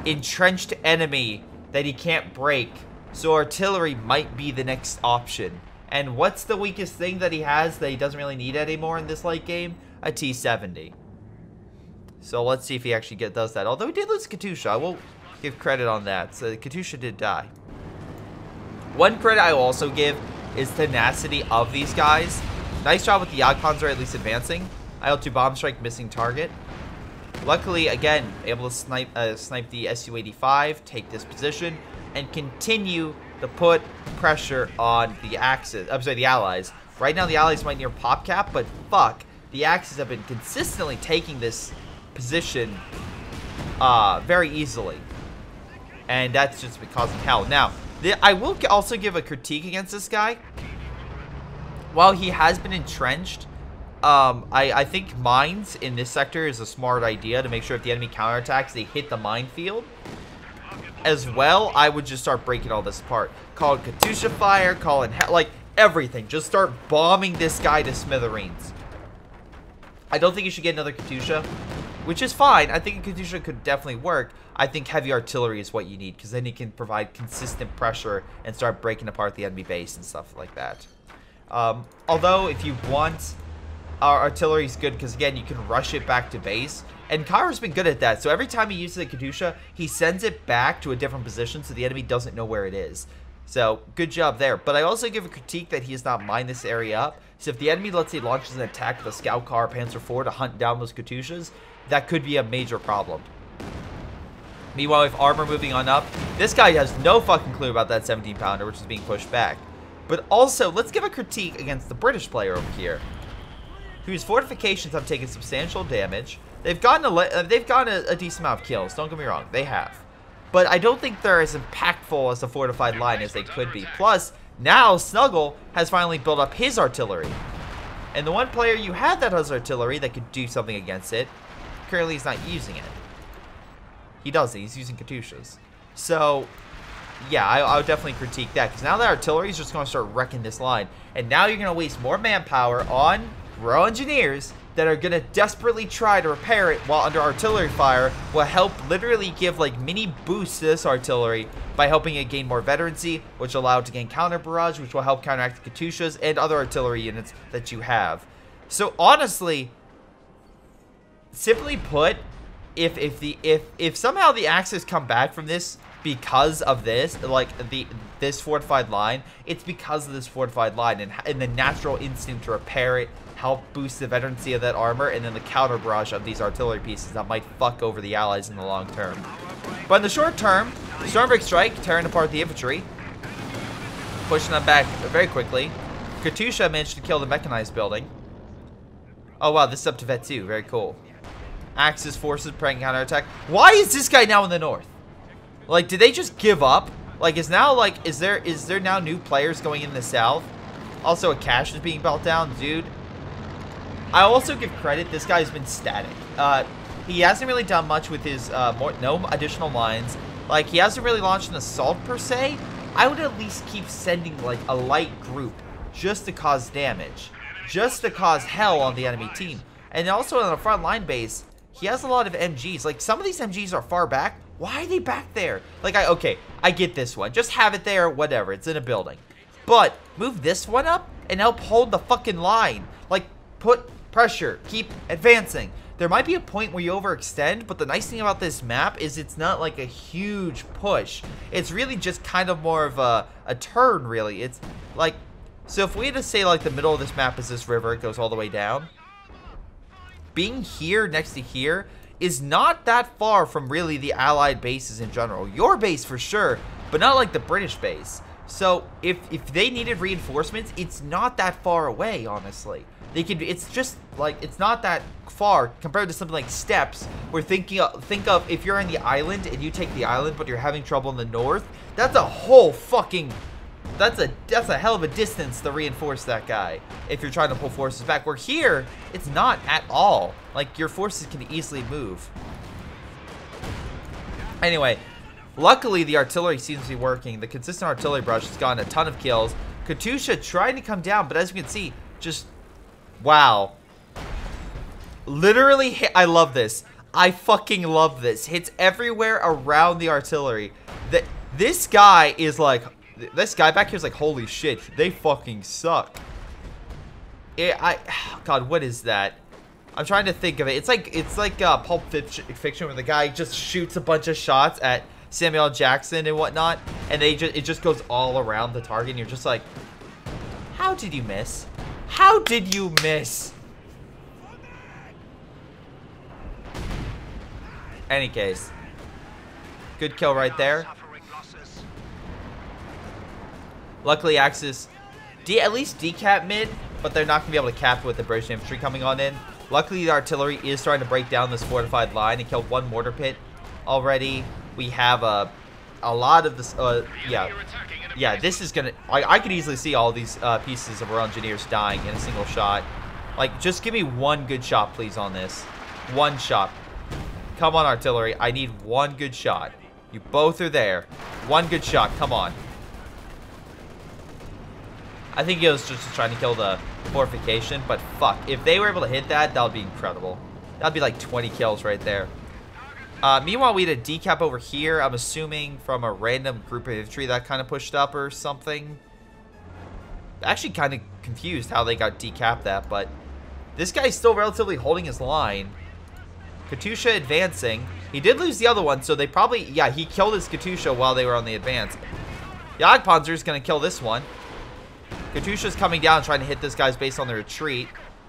A: entrenched enemy that he can't break. So artillery might be the next option. And what's the weakest thing that he has that he doesn't really need anymore in this late game? A T-70. So let's see if he actually does that. Although he did lose Katusha, I will give credit on that. So Katusha did die. One credit I will also give is tenacity of these guys. Nice job with the Jagdpanzer at least advancing. IL-2 bomb strike, missing target. Luckily, again, able to snipe the Su-85, take this position, and continue to put pressure on the Axis. I'm sorry, the Allies. Right now, the Allies might near pop cap, but fuck, the Axis have been consistently taking this position very easily, and that's just been causing hell. Now, I will also give a critique against this guy. While he has been entrenched, I think mines in this sector is a smart idea to make sure if the enemy counterattacks, they hit the minefield. As well, I would just start breaking all this apart. Call it Katusha fire, call it like everything. Just start bombing this guy to smithereens. I don't think you should get another Katusha, which is fine. I think a Katusha could definitely work. I think heavy artillery is what you need, because then you can provide consistent pressure and start breaking apart the enemy base and stuff like that. Although, if you want, our artillery is good, because again, you can rush it back to base. And Kara's been good at that. So every time he uses a Katusha, he sends it back to a different position so the enemy doesn't know where it is. So, good job there. But I also give a critique that he has not mined this area up. So if the enemy, let's say, launches an attack with a scout car, Panzer IV to hunt down those Katushas, that could be a major problem. Meanwhile, with armor moving on up, this guy has no fucking clue about that 17-pounder, which is being pushed back. But also, let's give a critique against the British player over here, whose fortifications have taken substantial damage. They've gotten a decent amount of kills, don't get me wrong, they have. But I don't think they're as impactful as the fortified line as they could be. Plus, now Snuggle has finally built up his artillery. And the one player you had that has artillery that could do something against it, currently he's not using it. He doesn't, he's using Katushas. So, yeah, I would definitely critique that, because now the artillery is just going to start wrecking this line. And now you're going to waste more manpower on raw engineers that are going to desperately try to repair it, while under artillery fire will help literally give like mini boosts to this artillery by helping it gain more veterancy, which will allow it to gain counter barrage, which will help counteract the Katushas and other artillery units that you have. So honestly, simply put, if somehow the Axis come back from this because of this, like this fortified line, it's because of this fortified line and the natural instinct to repair it, help boost the veterancy of that armor, and then the counter barrage of these artillery pieces that might fuck over the Allies in the long term. But in the short term, Stormbreak Strike, tearing apart the infantry. pushing them back very quickly. Katusha managed to kill the mechanized building. Oh wow, this is up to Vet 2. Very cool. Axis forces praying counterattack. Why is this guy now in the north? Like, did they just give up? Like, is there now new players going in the south? Also, a cache is being built down, dude. I also give credit. This guy's been static. He hasn't really done much with his no additional lines. Like, he hasn't really launched an assault per se. I would at least keep sending like a light group just to cause damage, just to cause hell on the enemy team. And also on the front line base, he has a lot of MGs. Like, some of these MGs are far back. Why are they back there? Like, okay, I get this one. Just have it there, whatever. It's in a building. But move this one up and help hold the fucking line. Like, put pressure. Keep advancing. There might be a point where you overextend, but the nice thing about this map is it's not like a huge push. It's really just kind of more of a turn, really. It's like, so if we had to say like the middle of this map is this river, it goes all the way down. Being here next to here is not that far from really the allied bases in general. Your base for sure, but not like the British base. So if they needed reinforcements, it's not that far away, honestly. They could. It's just like, it's not that far compared to something like steppes. Where think of if you're in the island and you take the island, but you're having trouble in the north. That's a whole fucking. That's a hell of a distance to reinforce that guy if you're trying to pull forces back. Where here, it's not at all. Like, your forces can easily move. Anyway, luckily the artillery seems to be working. The consistent artillery brush has gotten a ton of kills. Katusha trying to come down, but as you can see, just wow. Literally hit. I love this. I fucking love this. Hits everywhere around the artillery. This guy is like. This guy back here is like, holy shit, they fucking suck. God, what is that? I'm trying to think of it. It's like Pulp Fiction where the guy just shoots a bunch of shots at Samuel L. Jackson and whatnot, and it just goes all around the target, and you're just like, how did you miss? How did you miss? Any case, good kill right there. Luckily, Axis at least decap mid, but they're not going to be able to cap it with the British infantry coming on in. Luckily, the artillery is starting to break down this fortified line and killed one mortar pit already. We have a lot of this. Yeah, this is going to. I could easily see all these pieces of our engineers dying in a single shot. Like, just give me one good shot, please, on this. One shot. Come on, artillery. I need one good shot. You both are there. One good shot. Come on. I think it was just trying to kill the fortification, but fuck. If they were able to hit that, that would be incredible. That would be like 20 kills right there. Meanwhile, we had a decap over here. I'm assuming from a random group of infantry that kind of pushed up or something. Actually kind of confused how they got decapped that, but this guy's still relatively holding his line. Katusha advancing. He did lose the other one, so they probably, yeah, he killed his Katusha while they were on the advance. Jagdpanzer is going to kill this one. Katusha's coming down trying to hit this guy's base on the retreat.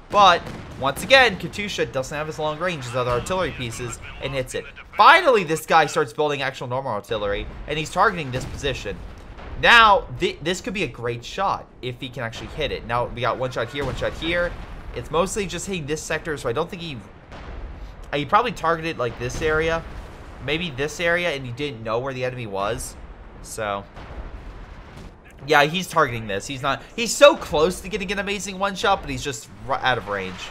A: But, once again, Katusha doesn't have as long range as other artillery pieces and hits it. Finally, this guy starts building actual normal artillery, and he's targeting this position. Now, this could be a great shot if he can actually hit it. Now, we got one shot here, one shot here. It's mostly just hitting this sector, so I don't think he probably targeted, like, this area. Maybe this area, and he didn't know where the enemy was. So, yeah, he's targeting this. He's so close to getting an amazing one shot, but he's just out of range.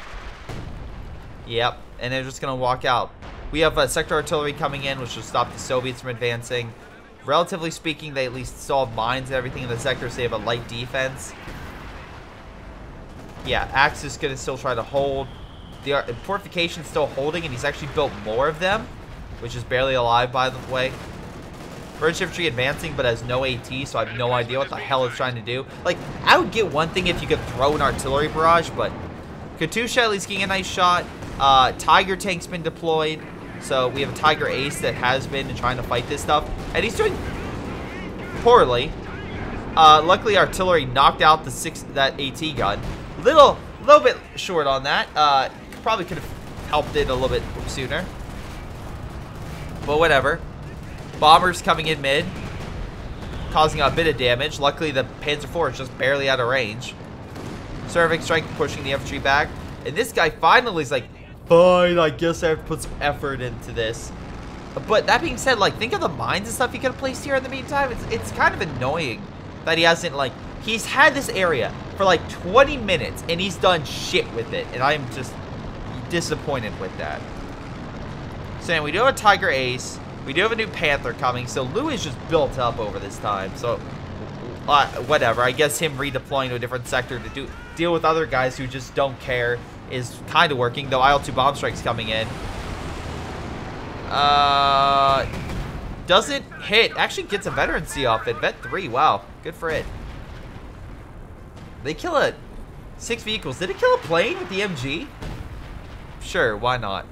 A: Yep, and they're just going to walk out. We have sector artillery coming in, which will stop the Soviets from advancing. Relatively speaking, they at least still have mines and everything in the sector, so they have a light defense. Yeah, Axis is going to still try to hold. The fortification's still holding, and he's actually built more of them, which is barely alive, by the way. British infantry advancing, but has no AT, so I have no idea what the hell it's trying to do. Like, I would get one thing if you could throw an artillery barrage, but Katusha at least getting a nice shot. Tiger tank's been deployed, so we have a Tiger Ace that has been trying to fight this stuff, and he's doing poorly. Luckily, artillery knocked out that AT gun. Little bit short on that. Probably could have helped it a little bit sooner, but whatever. Bombers coming in mid. causing a bit of damage. Luckily, the Panzer IV is just barely out of range. Cervic Strike pushing the infantry back. And this guy finally is like, fine, I guess I have to put some effort into this. But that being said, like, think of the mines and stuff he could have placed here in the meantime. It's kind of annoying that he hasn't, like, he's had this area for like 20 minutes and he's done shit with it. And I'm just disappointed with that. So anyway, we do have a Tiger Ace. We do have a new Panther coming. So Lou is just built up over this time. So, whatever. I guess him redeploying to a different sector to deal with other guys who just don't care is kind of working. Though IL-2 bomb strike's coming in. Doesn't hit. Actually gets a veterancy off it. Vet 3. Wow. Good for it. They kill a 6 vehicles. Did it kill a plane with the MG? Sure. Why not?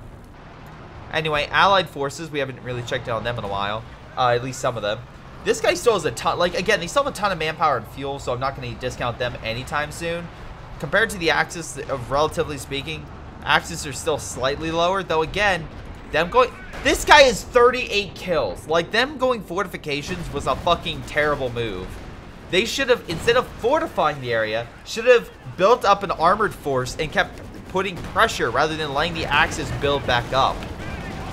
A: Anyway, Allied forces. We haven't really checked out on them in a while. At least some of them. This guy still has a ton. Like, again, they still have a ton of manpower and fuel, so I'm not going to discount them anytime soon. Compared to the Axis, relatively speaking, Axis are still slightly lower. Though, again, them going... This guy is 38 kills. Like, them going fortifications was a fucking terrible move. They should have, instead of fortifying the area, should have built up an armored force and kept putting pressure rather than letting the Axis build back up.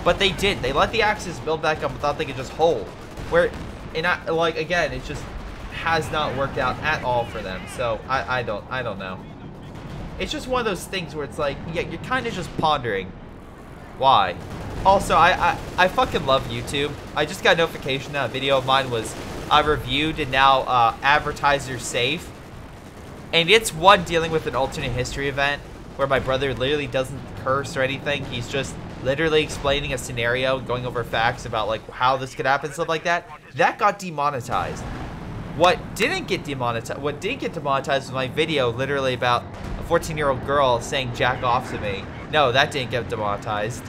A: But they did. They let the Axis build back up and thought they could just hold. Where, and like, again, it just has not worked out at all for them. So, I don't know. It's just one of those things where it's like, yeah, you're kind of just pondering. Why? Also, I fucking love YouTube. I just got a notification that a video of mine was reviewed and now advertiser safe. And it's one dealing with an alternate history event where my brother literally doesn't curse or anything. He's just literally explaining a scenario, going over facts about like how this could happen, stuff like that. That got demonetized. What didn't get demonetized was my video literally about a 14-year-old girl saying jack off to me. No, that didn't get demonetized.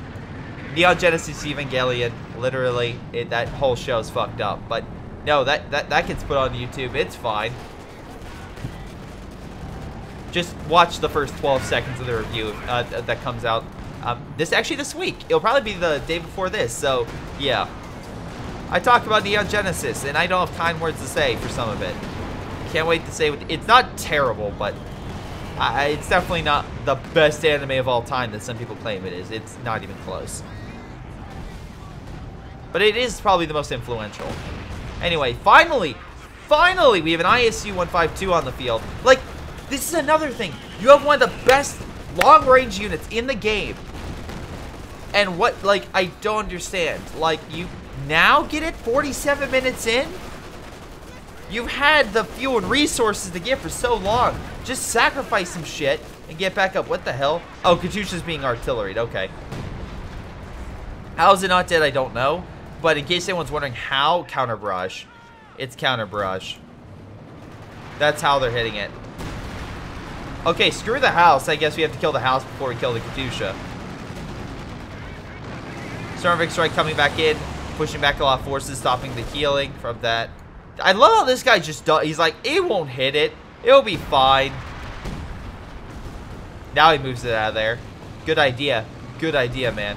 A: Neon Genesis Evangelion, literally, that whole show is fucked up. But no, that gets put on YouTube. It's fine. Just watch the first 12 seconds of the review that comes out this week. It'll probably be the day before this. So yeah, I talk about Neon Genesis, and I don't have kind words to say for some of it. Can't wait to say it's not terrible, but it's definitely not the best anime of all time that some people claim it is. It's not even close. But it is probably the most influential. Anyway, finally, we have an ISU 152 on the field. Like, this is another thing. You have one of the best long-range units in the game. And what, like, I don't understand. Like, you now get it 47 minutes in? You've had the fuel and resources to get for so long. Just sacrifice some shit and get back up. What the hell? Oh, Katyusha's being artilleried. Okay. How is it not dead? I don't know. But in case anyone's wondering how counter barrage, it's counter barrage. That's how they're hitting it. Okay, screw the house. I guess we have to kill the house before we kill the Katyusha. Cervic Strike coming back in, pushing back a lot of forces, stopping the healing from that. I love how this guy just does. He's like, it won't hit it. It'll be fine. Now he moves it out of there. Good idea. Good idea, man.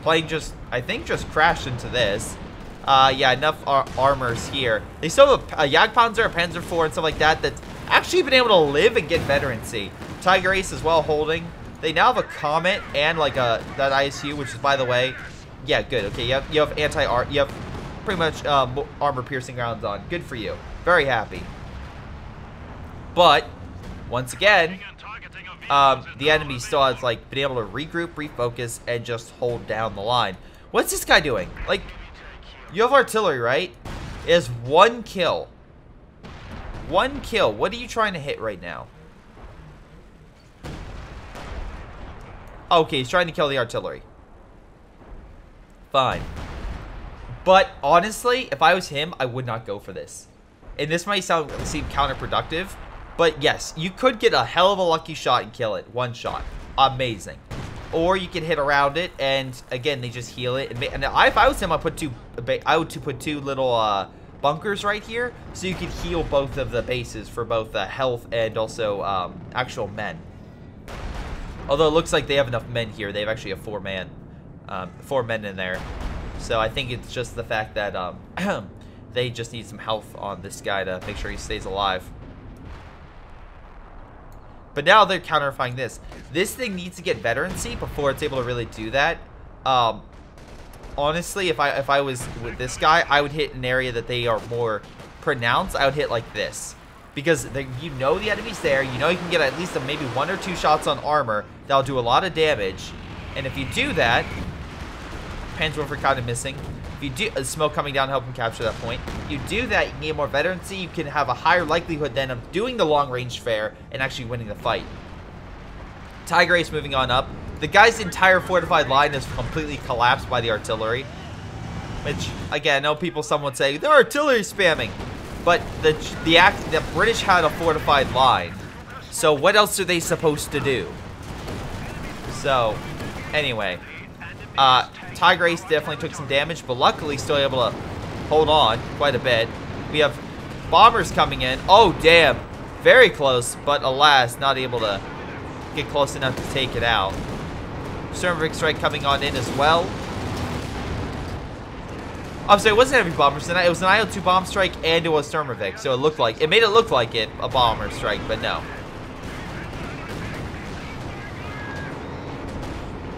A: Plane just, I think, just crashed into this. Yeah, enough armors here. They still have a Jagdpanzer, a Panzer IV, and stuff like that that's actually been able to live and get veterancy. Tiger Ace as well holding. They now have a Comet and like that ISU, which is, by the way, yeah, good. Okay, you have anti-art. You have pretty much armor-piercing rounds on. Good for you. Very happy. But once again, the enemy still has like been able to regroup, refocus, and just hold down the line. What's this guy doing? Like, you have artillery, right? It has 1 kill. 1 kill. What are you trying to hit right now? Okay, he's trying to kill the artillery. Fine. But honestly, if I was him, I would not go for this. And this might seem counterproductive, but yes, you could get a hell of a lucky shot and kill it. 1 shot. Amazing. Or you can hit around it, and again, they just heal it. And if I was him, I would put 2 little bunkers right here, so you could heal both of the bases for both health and also actual men. Although it looks like they have enough men here. They have actually a 4 men in there. So I think it's just the fact that they just need some health on this guy to make sure he stays alive. But now they're counterfying this. This thing needs to get veterancy before it's able to really do that. Honestly, if I was with this guy, I would hit an area that they are more pronounced. I would hit like this. Because you know the enemy's there. You know you can get at least maybe 1 or 2 shots on armor. That'll do a lot of damage. And if you do that... Panzerwerfer kind of missing. If you do... smoke coming down to help him capture that point. You do that, you can get more veterancy. You can have a higher likelihood then of doing the long-range fair and actually winning the fight. Tiger Ace moving on up. The guy's entire fortified line is completely collapsed by the artillery. Which, again, I know people, some would say, they're artillery spamming. But the British had a fortified line. So what else are they supposed to do? So, anyway. Tiger Ace definitely took some damage, but luckily still able to hold on quite a bit. We have bombers coming in. Oh, damn. Very close, but alas, not able to get close enough to take it out. Sturmovik strike coming on in as well. I'm sorry, it wasn't heavy bomber tonight. It was an IL-2 bomb strike and it was Sturmovik. So it made it look like a bomber strike, but no.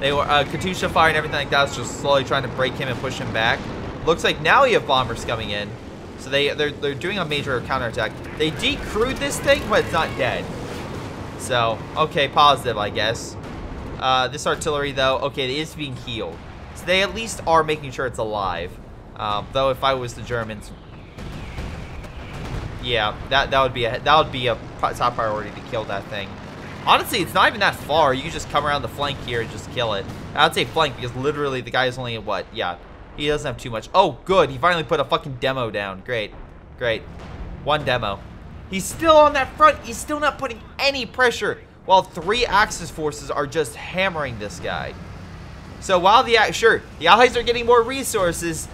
A: They were Katusha fire and everything like that was just slowly trying to break him and push him back. Looks like now we have bombers coming in. So they're doing a major counterattack. They decrewed this thing, but it's not dead. So, okay, positive, I guess. This artillery, though, okay, it is being healed. So they at least are making sure it's alive. Though if I was the Germans, yeah, that would be a top priority to kill that thing. Honestly, it's not even that far. You can just come around the flank here and just kill it. I'd say flank because literally the guy is only what? Yeah, he doesn't have too much. Oh, good. He finally put a fucking demo down. Great, great. 1 demo. He's still on that front. He's still not putting any pressure while 3 Axis forces are just hammering this guy. So while the Allies are getting more resources.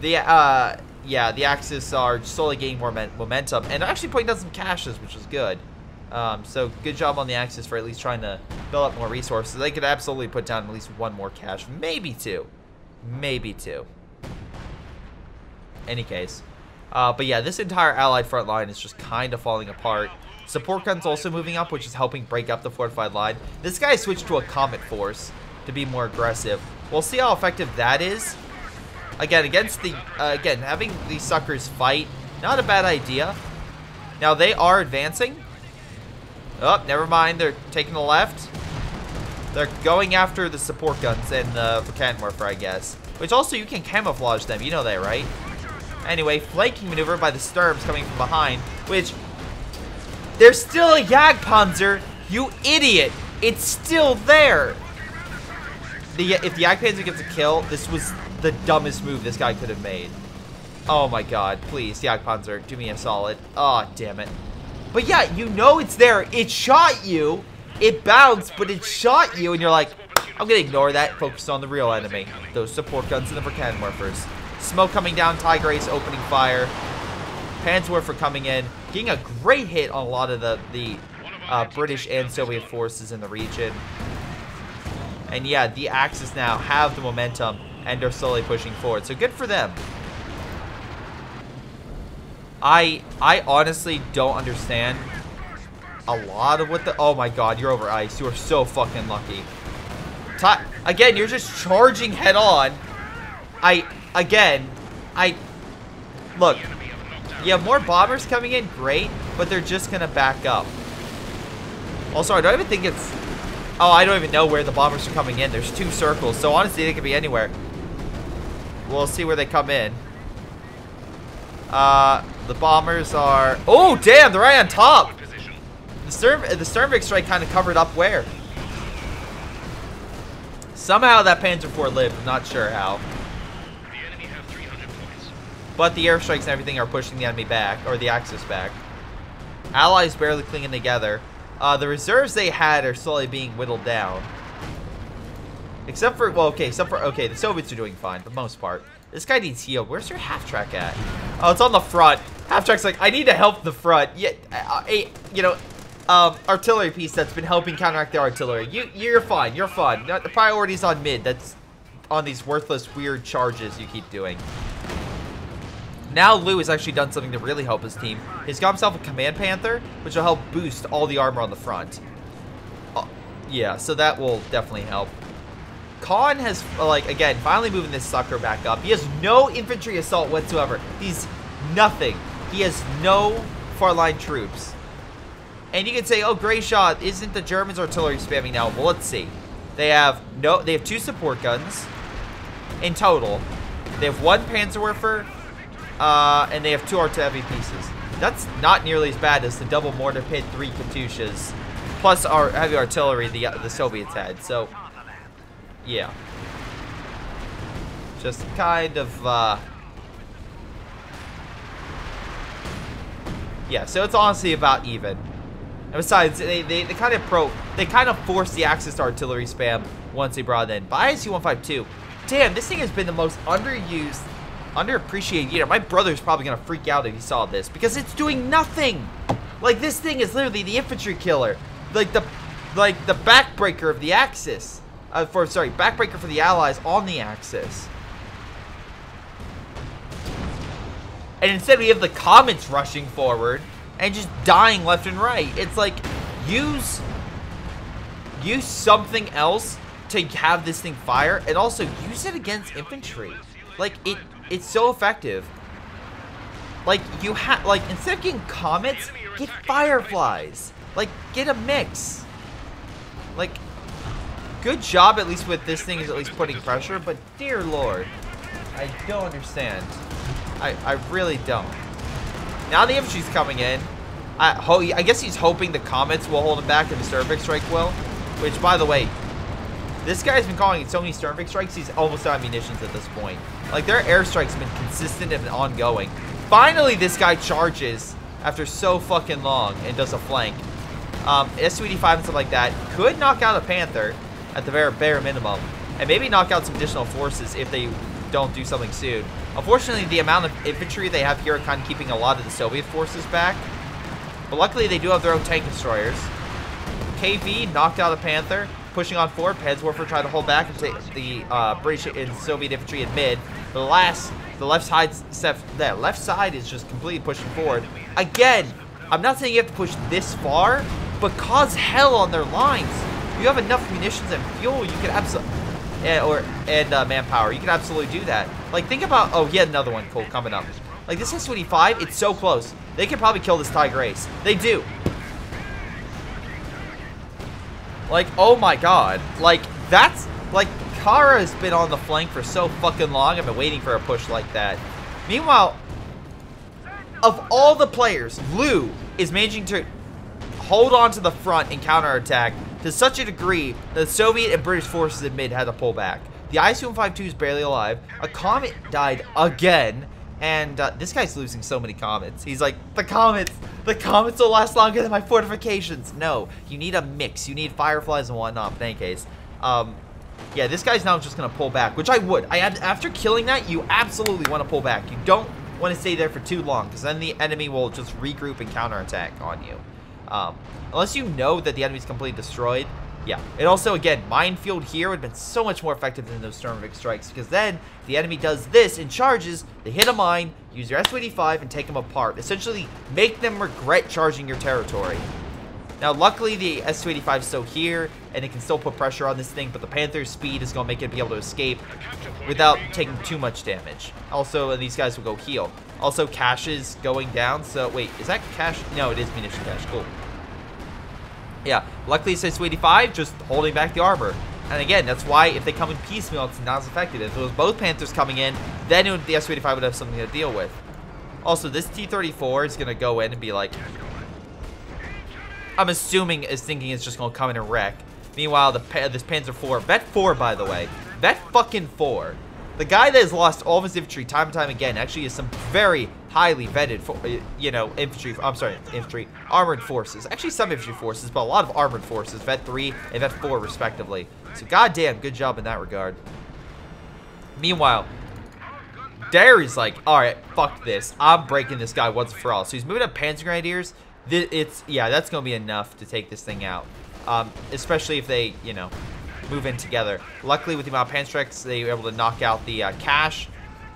A: The Axis are slowly gaining more momentum and actually putting down some caches, which is good. So good job on the Axis for at least trying to build up more resources. They could absolutely put down at least 1 more cache, maybe 2, maybe 2. Any case, but yeah, this entire Allied front line is just kind of falling apart. Support guns also moving up, which is helping break up the fortified line. This guy switched to a Comet Force to be more aggressive. We'll see how effective that is. Again, against the, having these suckers fight, not a bad idea. Now, they are advancing. Oh, never mind. They're taking the left. They're going after the support guns and the Verkanwerfer, I guess. Which also, you can camouflage them. You know that, right? Anyway, flanking maneuver by the Sturms coming from behind, which... There's still a Jagdpanzer, you idiot! It's still there! If the Jagdpanzer gets a kill, this was the dumbest move this guy could have made. Oh my god, please, Jagdpanzer, do me a solid. Oh, damn it. But yeah, you know it's there. It shot you. It bounced, but it shot you, and you're like, I'm gonna ignore that, focus on the real enemy. Those support guns and the Verkanwerfers. Smoke coming down, Tiger Ace opening fire. Panzerwerfer coming in, getting a great hit on a lot of the British and Soviet forces in the region. And yeah, the Axis now have the momentum and are slowly pushing forward. So good for them. I honestly don't understand a lot of what the... Oh my god, you're over ice. You are so fucking lucky. Again, you're just charging head on. Look. You have more bombers coming in, great, but they're just gonna back up. Also, I don't even think it's... Oh, I don't even know where the bombers are coming in. There's 2 circles, so honestly, they could be anywhere. We'll see where they come in. The bombers are... Oh, damn, they're right on top. The Sturmovik strike kind of covered up where. Somehow that Panzer IV lived. I'm not sure how. But the airstrikes and everything are pushing the enemy back, or the Axis back. Allies barely clinging together. The reserves they had are slowly being whittled down. Except for, well, okay, the Soviets are doing fine for the most part. This guy needs healed. Where's your half track at? Oh, it's on the front. Half track's like, I need to help the front. Yeah, artillery piece that's been helping counteract the artillery. You're fine. You're fine. The priority's on mid. That's on these worthless, weird charges you keep doing. Now Lou has actually done something to really help his team. He's got himself a Command Panther, which will help boost all the armor on the front. Yeah, so that will definitely help. Khan has, like, again, finally moving this sucker back up. He has no infantry assault whatsoever. He's nothing. He has no far-line troops. And you can say, oh, Greyshot, isn't the Germans artillery spamming now? Well, let's see. They have 2 support guns in total. They have 1 Panzerwerfer, and they have 2 artillery pieces. That's not nearly as bad as the double mortar pit, 3 Katyushas, plus our heavy artillery the Soviets had. So, yeah. Just kind of, yeah, so it's honestly about even. And besides, they kind of forced the Axis to artillery spam once they brought it in. But ISU-152, damn, this thing has been the most underused, underappreciated unit. My brother's probably gonna freak out if he saw this because it's doing nothing. Like, this thing is literally the infantry killer, like the backbreaker of the Axis. Backbreaker for the Allies on the Axis. And instead we have the Comets rushing forward and just dying left and right. It's like, use something else to have this thing fire, and also use it against infantry. Like, it's so effective. Like, instead of getting Comets, get Fireflies. Like, get a mix. Like, good job at least with this thing is at least putting pressure, but dear Lord, I don't understand. I really don't. Now the infantry's coming in. I guess he's hoping the Comets will hold him back and the Sternvik strike will. Which, by the way, this guy's been calling it so many Sternvik strikes, he's almost out of munitions at this point. Like, their airstrikes have been consistent and ongoing. Finally, this guy charges after so fucking long and does a flank. Su-85 and stuff like that could knock out a Panther at the bare minimum. And maybe knock out some additional forces if they don't do something soon. Unfortunately, the amount of infantry they have here are kind of keeping a lot of the Soviet forces back. But luckily, they do have their own tank destroyers. KV knocked out a Panther, pushing on forward. Panzerwerfer tried to hold back and take the British and Soviet infantry in mid. But the left side is just completely pushing forward. Again, I'm not saying you have to push this far, but cause hell on their lines. You have enough munitions and fuel, you can absolutely... and manpower. You can absolutely do that. Like, think about... Oh, yeah, another one. Cool, coming up. Like, this Su-25, it's so close. They could probably kill this Tiger Ace. They do. Like, oh my god. Like, that's... Like, Kara has been on the flank for so fucking long. I've been waiting for a push like that. Meanwhile, of all the players, Lou is managing to hold on to the front and counterattack to such a degree that the Soviet and British forces in mid had to pull back. The ISU-152 is barely alive. A Comet died again. And this guy's losing so many Comets. He's like, the Comets will last longer than my fortifications. No, you need a mix. You need Fireflies and whatnot. But in any case, yeah, this guy's now just going to pull back, which I would. After killing that, you absolutely want to pull back. You don't want to stay there for too long, because then the enemy will just regroup and counterattack on you. Unless you know that the enemy's completely destroyed. Yeah. And also, again, minefield here would have been so much more effective than those Sternvik strikes, because then the enemy does this and charges, they hit a mine, use your Su-85 and take them apart. Essentially, make them regret charging your territory. Now, luckily, the Su-85 is still here, and it can still put pressure on this thing, but the Panther's speed is going to make it be able to escape without taking too much damage. Also, these guys will go heal. Also, cash is going down, so, wait, is that cash? No, it is munition cash. Cool. Yeah, luckily it says Su-85, just holding back the armor. And again, that's why if they come in piecemeal, it's not as effective. If it was both Panthers coming in, then the Su-85 would have something to deal with. Also, this T-34 is going to go in and be like... I'm assuming is thinking it's just going to come in and wreck. Meanwhile, this Panzer IV, Vet 4, by the way. Vet fucking 4. The guy that has lost all of his infantry time and time again actually is some very highly vetted, infantry, armored forces. Actually, some infantry forces, but a lot of armored forces. Vet 3 and Vet 4, respectively. So, goddamn, good job in that regard. Meanwhile, Derry's like, alright, fuck this. I'm breaking this guy once for all. So, he's moving up Panzer Grenadiers. Yeah, that's going to be enough to take this thing out. Especially if they, move in together. Luckily, with the amount of Panstrikes, they were able to knock out the Cash.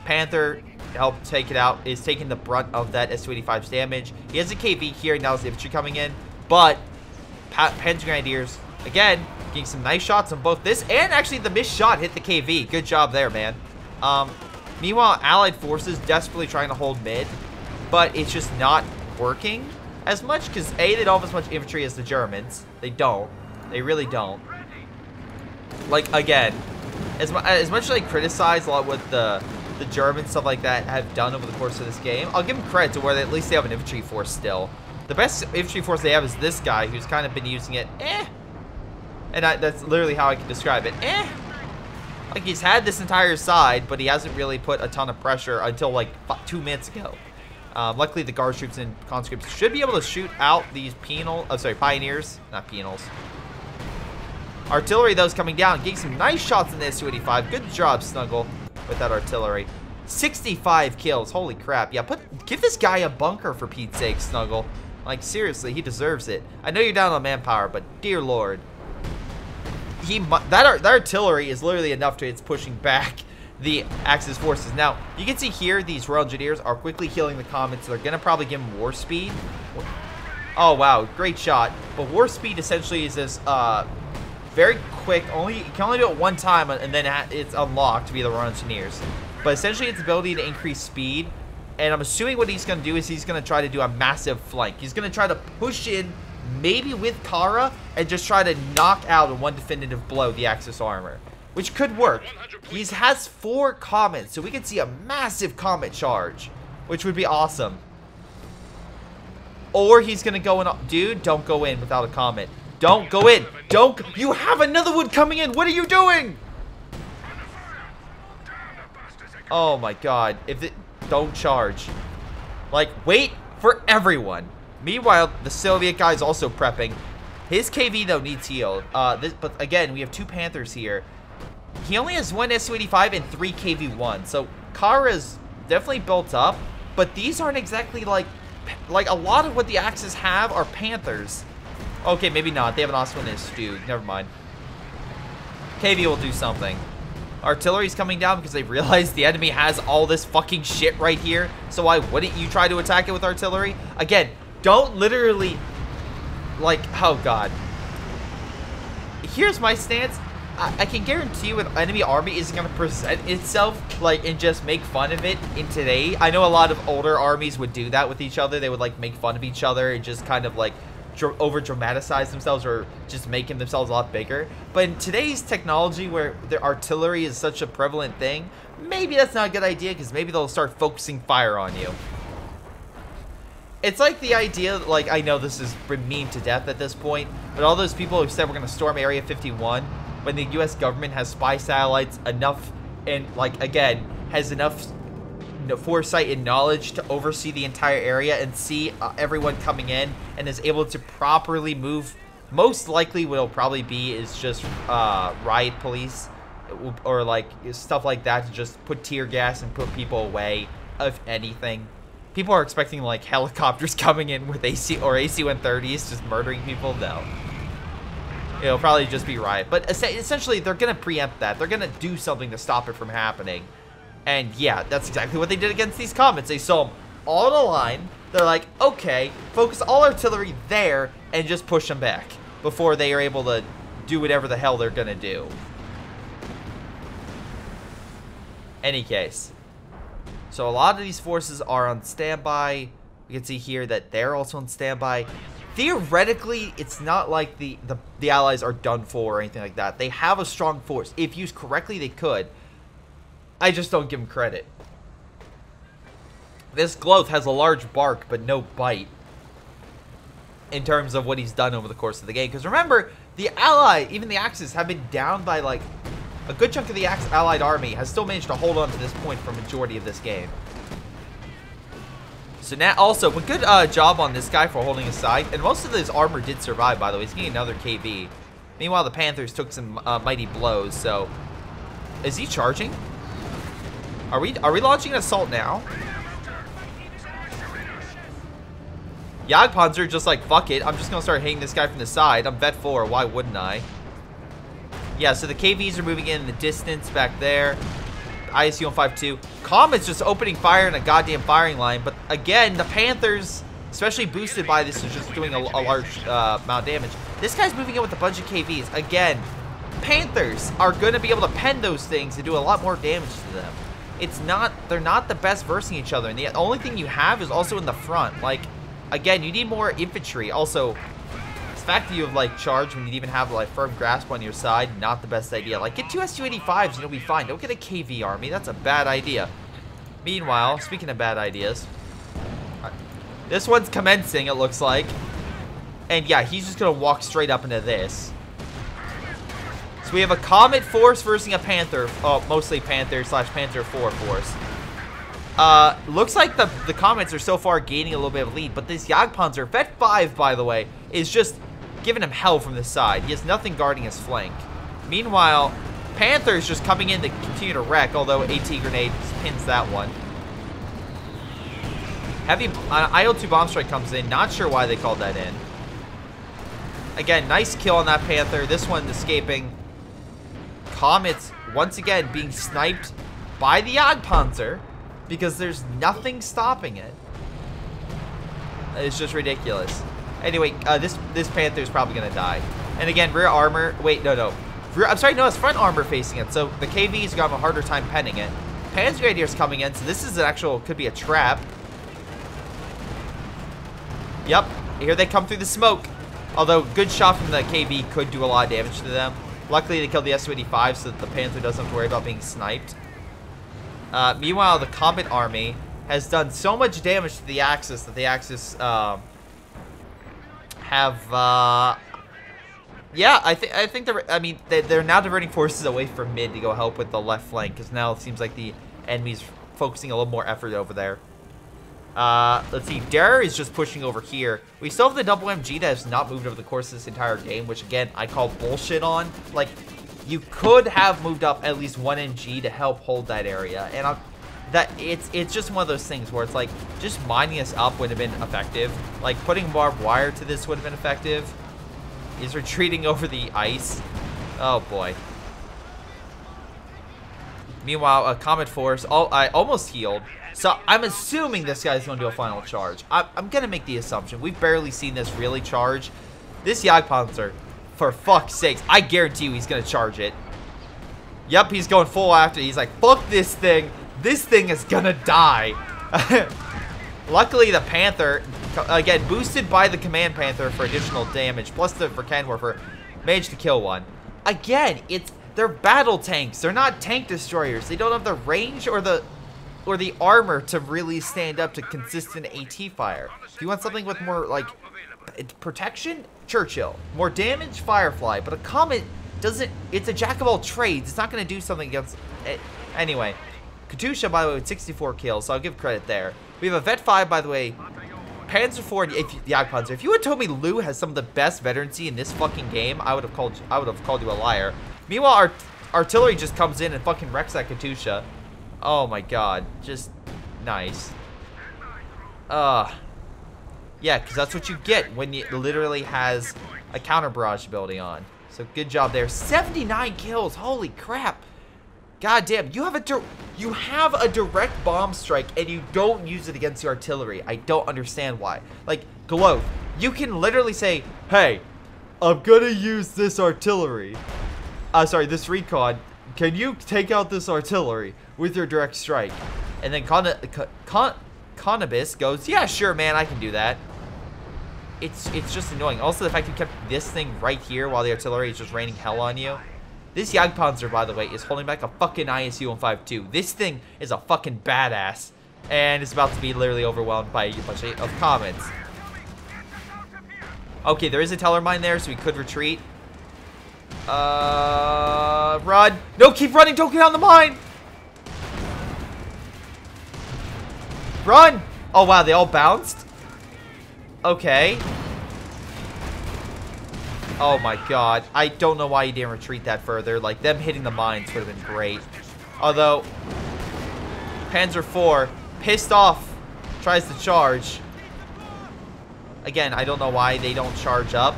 A: Panther helped take it out, is taking the brunt of that S-285's damage. He has a KV here, now his infantry coming in, but Panzer Grenadiers, again, getting some nice shots on both this, and actually the missed shot hit the KV. Good job there, man. Meanwhile, Allied forces desperately trying to hold mid, but it's just not working as much, because A, they don't have as much infantry as the Germans. They don't. They really don't. Like, again, as much as I criticize a lot what the Germans, stuff like that, have done over the course of this game, I'll give them credit to where at least they have an infantry force still. The best infantry force they have is this guy, who's kind of been using it, and that's literally how I can describe it, Like, he's had this entire side, but he hasn't really put a ton of pressure until, like, 2 minutes ago. Luckily, the guard troops and conscripts should be able to shoot out these pioneers, not penals. Artillery, though, is coming down, getting some nice shots in the S-285. Good job, Snuggle, with that artillery. 65 kills, holy crap. Yeah, give this guy a bunker, for Pete's sake, Snuggle. Like, seriously, he deserves it. I know you're down on manpower, but dear lord. That artillery is literally enough to, it's pushing back the Axis forces. Now, you can see here, these Royal Engineers are quickly healing the Comets, so they're going to probably give them war speed. Oh, wow, great shot. But war speed essentially is this, very quick, you can only do it one time, and then it's unlocked to be the Royal Engineers. But essentially, its ability to increase speed, and I'm assuming what he's going to do is he's going to try to do a massive flank. He's going to try to push in, maybe with Kara, and just try to knock out in one definitive blow the Axis armor, which could work. He has 4 comets, so we could see a massive comet charge, which would be awesome. Or he's going to go in. Dude, don't go in without a comet. Don't go in. You have another one coming in. What are you doing? Oh my god. Don't charge. Like, wait for everyone. Meanwhile, the Soviet guy's also prepping. His KV, though, needs healed. But again, we have 2 Panthers here. He only has 1 S-285 and 3 KV-1. So, Kara's definitely built up. But these aren't exactly like a lot of what the Axis have are Panthers. Okay, maybe not. They have an awesome one in Stew. Never mind. KV will do something. Artillery's coming down because they realize the enemy has all this fucking shit right here. So why wouldn't you try to attack it with artillery? Again, don't literally, like, oh god. Here's my stance. I can guarantee you an enemy army isn't going to present itself, like, and just make fun of it in today. I know a lot of older armies would do that with each other. They would, like, make fun of each other and just kind of, like, over dramatize themselves or just making themselves a lot bigger. But in today's technology where their artillery is such a prevalent thing, maybe that's not a good idea, because maybe they'll start focusing fire on you. It's like the idea, like, I know this has been memed to death at this point, but all those people who said we're going to storm Area 51, when the US government has spy satellites enough, and, like, again, has enough foresight and knowledge to oversee the entire area and see everyone coming in, and is able to properly move. Most likely what it'll probably be is just riot police or like stuff like that, to just put tear gas and put people away, if anything. People are expecting like helicopters coming in with AC-130s just murdering people. No, it'll probably just be riot. But essentially they're gonna preempt that. They're gonna do something to stop it from happening. And yeah, that's exactly what they did against these comets. They saw them all in a line. They're like, okay, focus all artillery there and just push them back before they are able to do whatever the hell they're gonna do. Any case. So a lot of these forces are on standby. We can see here that they're also on standby. Theoretically, it's not like the Allies are done for or anything like that. They have a strong force. If used correctly, they could. I just don't give him credit. This Gloth has a large bark, but no bite. In terms of what he's done over the course of the game. Because remember, the Ally, even the Axis, have been down by like a good chunk of the Allied army has still managed to hold on to this point for a majority of this game. So now, also, a good job on this guy for holding his side. And most of his armor did survive, by the way. He's getting another KV. Meanwhile, the Panthers took some mighty blows. So, is he charging? Are we launching an assault now? Jagdpanzer just like, fuck it. I'm just going to start hitting this guy from the side. I'm vet 4. Why wouldn't I? Yeah, so the KVs are moving in the distance back there. ISU on 5-2. Comet's just opening fire in a goddamn firing line. But again, the Panthers, especially boosted by this, is just doing a large amount of damage. This guy's moving in with a bunch of KVs. Again, Panthers are going to be able to pen those things and do a lot more damage to them. They're not the best versing each other. And the only thing you have is also in the front. Like, again, you need more infantry. Also, the fact that you have, like, charge when you even have, like, firm grasp on your side, not the best idea. Like, get 2 SU-85s and you'll be fine. Don't get a KV army. That's a bad idea. Meanwhile, speaking of bad ideas, this one's commencing, it looks like. And yeah, he's just going to walk straight up into this. So we have a Comet force versus a Panther. Oh, mostly Panther / Panther 4 force. Looks like the Comets are so far gaining a little bit of lead. But this Jagdpanzer, Vet 5, by the way, is just giving him hell from the side. He has nothing guarding his flank. Meanwhile, Panther's just coming in to continue to wreck, although AT grenade pins that one. Heavy IL-2 bomb strike comes in. Not sure why they called that in. Again, nice kill on that Panther. This one escaping. Comet's once again being sniped by the Jagdpanzer because there's nothing stopping it. It's just ridiculous. Anyway, this Panther is probably gonna die. And again, rear armor. Wait, no. I'm sorry, no, it's front armor facing it. So the KV's got a harder time penning it. Panzer Grenadier's coming in, so this is an actual, could be a trap. Yep, here they come through the smoke. Although, good shot from the KV could do a lot of damage to them. Luckily, they killed the SU-85 so that the Panther doesn't have to worry about being sniped. Meanwhile, the Comet Army has done so much damage to the Axis that the Axis yeah, I think they're now diverting forces away from mid to go help with the left flank, because now it seems like the enemy's focusing a little more effort over there. Let's see, Dare is just pushing over here. We still have the double MG that has not moved over the course of this entire game, which again, I call bullshit on. Like, you could have moved up at least one MG to help hold that area, and it's just one of those things where it's like, just mining us up would have been effective. Like, putting barbed wire to this would have been effective. He's retreating over the ice. Oh boy. Meanwhile, a Comet Force, I almost healed. So I'm assuming this guy's going to do a final charge. I'm going to make the assumption. We've barely seen this really charge. This Jagdpanzer, for fuck's sakes, I guarantee you he's going to charge it. Yep, he's going full after. He's like, fuck this thing. This thing is going to die. Luckily, the Panther, again, boosted by the Command Panther for additional damage, plus the Cannon Warfare, managed to kill one. Again, they're battle tanks. They're not tank destroyers. They don't have the range or the armor to really stand up to consistent AT fire. If you want something with more, like, protection, Churchill. More damage, Firefly. But a Comet doesn't, it's a jack of all trades. It's not going to do something against it. Anyway, Katusha, by the way, with 64 kills, so I'll give credit there. We have a Vet 5, by the way. Panzer 4, Jagdpanzer. If you had told me Lou has some of the best veterancy in this fucking game, I would have called you a liar. Meanwhile, our artillery just comes in and fucking wrecks that Katusha. Oh my god, just nice. Yeah, because that's what you get when it literally has a counter barrage ability on. So good job there. 79 kills, holy crap. God damn, you have a direct bomb strike and you don't use it against the artillery. I don't understand why. Like, Glow, you can literally say, hey, I'm gonna use this artillery. Sorry, this recon. Can you take out this artillery with your direct strike? And then Cannabis goes, yeah, sure, man, I can do that. It's just annoying. Also, the fact you kept this thing right here while the artillery is just raining hell on you. This Jagdpanzer, by the way, is holding back a fucking ISU on 5-2. This thing is a fucking badass. And it's about to be literally overwhelmed by a bunch of Comets. Okay, there is a teller mine there, so we could retreat. Run. No, keep running. Don't get on the mine. Run. Oh, wow. They all bounced. Okay. Oh, my God. I don't know why you didn't retreat that further. Like, them hitting the mines would have been great. Although, Panzer 4, pissed off, tries to charge. Again, I don't know why they don't charge up.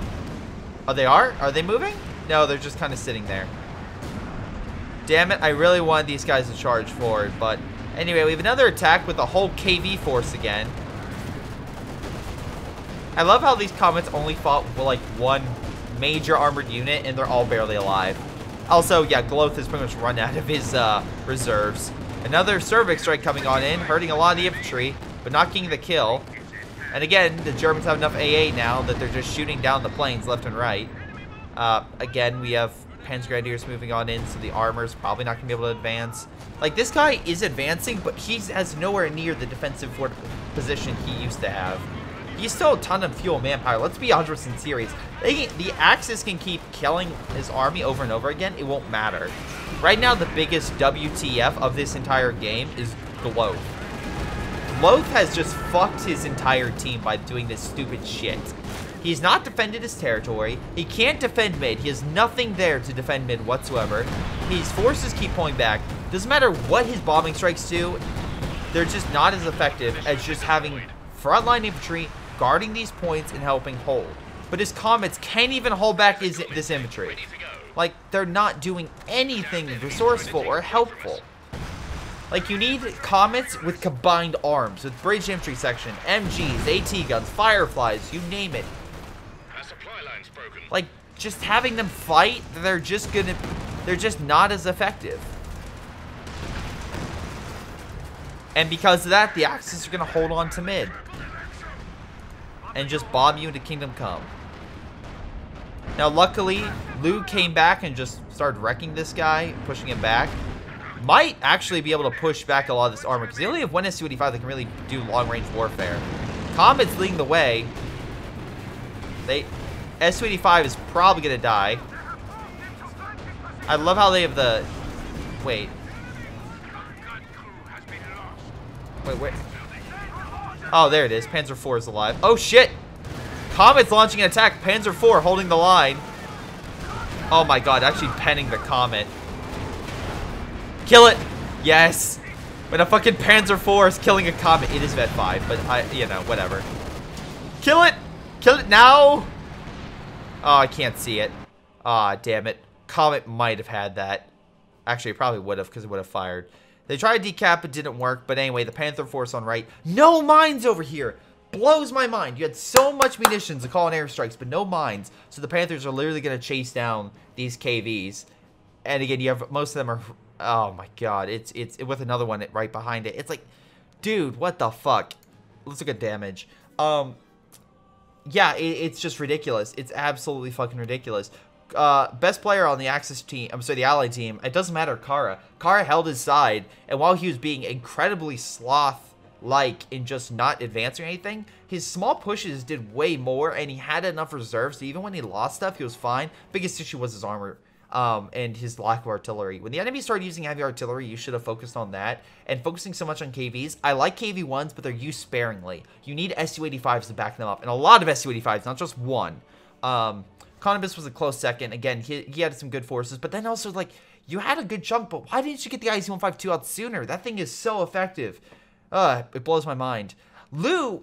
A: Oh, they are? Are they moving? No, they're just kind of sitting there. Damn it, I really wanted these guys to charge forward, but anyway, we have another attack with the whole KV force again. I love how these comets only fought with like one major armored unit, and they're all barely alive. Also, yeah, Gloth has pretty much run out of his reserves. Another cervix strike coming on in, hurting a lot of the infantry, but not getting the kill. And again, the Germans have enough AA now that they're just shooting down the planes left and right. Again, we have Panzer Grenadiers moving on in, so the armor's probably not going to be able to advance. Like, this guy is advancing, but he has nowhere near the defensive position he used to have. He's still a ton of fuel manpower. Let's be 100% serious. The Axis can keep killing his army over and over again. It won't matter. Right now, the biggest WTF of this entire game is Gloth. Gloth has just fucked his entire team by doing this stupid shit. He's not defended his territory. He can't defend mid. He has nothing there to defend mid whatsoever. His forces keep pulling back. Doesn't matter what his bombing strikes do. They're just not as effective as just having frontline infantry guarding these points and helping hold. But his comets can't even hold back this infantry. Like, they're not doing anything resourceful or helpful. Like, you need comets with combined arms, with bridge infantry section, MGs, AT guns, fireflies, you name it. Like, just having them fight, they're just not as effective. And because of that, the Axis are gonna hold on to mid. And just bomb you into Kingdom Come. Now, luckily, Lu came back and just started wrecking this guy, pushing him back. Might actually be able to push back a lot of this armor, because they only have one Su-85 that can really do long-range warfare. Comet's leading the way. Su-85 is probably going to die. I love how they have the... Wait. Wait. Oh, there it is. Panzer IV is alive. Oh, shit! Comet's launching an attack. Panzer IV holding the line. Oh my god, actually penning the Comet. Kill it! Yes! When a fucking Panzer IV is killing a Comet, it is Vet 5, but you know, whatever. Kill it! Kill it now! Oh, I can't see it. Ah, damn it. Comet might have had that. Actually, it probably would have, because it would have fired. They tried to decap, it didn't work, but anyway, the Panther Force on right. No mines over here! Blows my mind. You had so much munitions to call in airstrikes, but no mines. So the Panthers are literally going to chase down these KVs. And again, you have most of them are... Oh my god, it's with another one right behind it. It's like, dude, what the fuck? Let's look at damage. Yeah, it's just ridiculous. It's absolutely fucking ridiculous. Best player on the Axis team, I'm sorry, the Allied team, it doesn't matter, Kara. Kara held his side, and while he was being incredibly sloth-like in just not advancing or anything, his small pushes did way more, and he had enough reserves, so even when he lost stuff, he was fine. Biggest issue was his armor. And his lack of artillery. When the enemy started using heavy artillery, you should have focused on that. And focusing so much on KVs, I like KV-1s, but they're used sparingly. You need Su-85s to back them up. And a lot of Su-85s, not just one. Commando was a close second. Again, he had some good forces. But then also, like, you had a good chunk, but why didn't you get the IC-152 out sooner? That thing is so effective. It blows my mind. Lu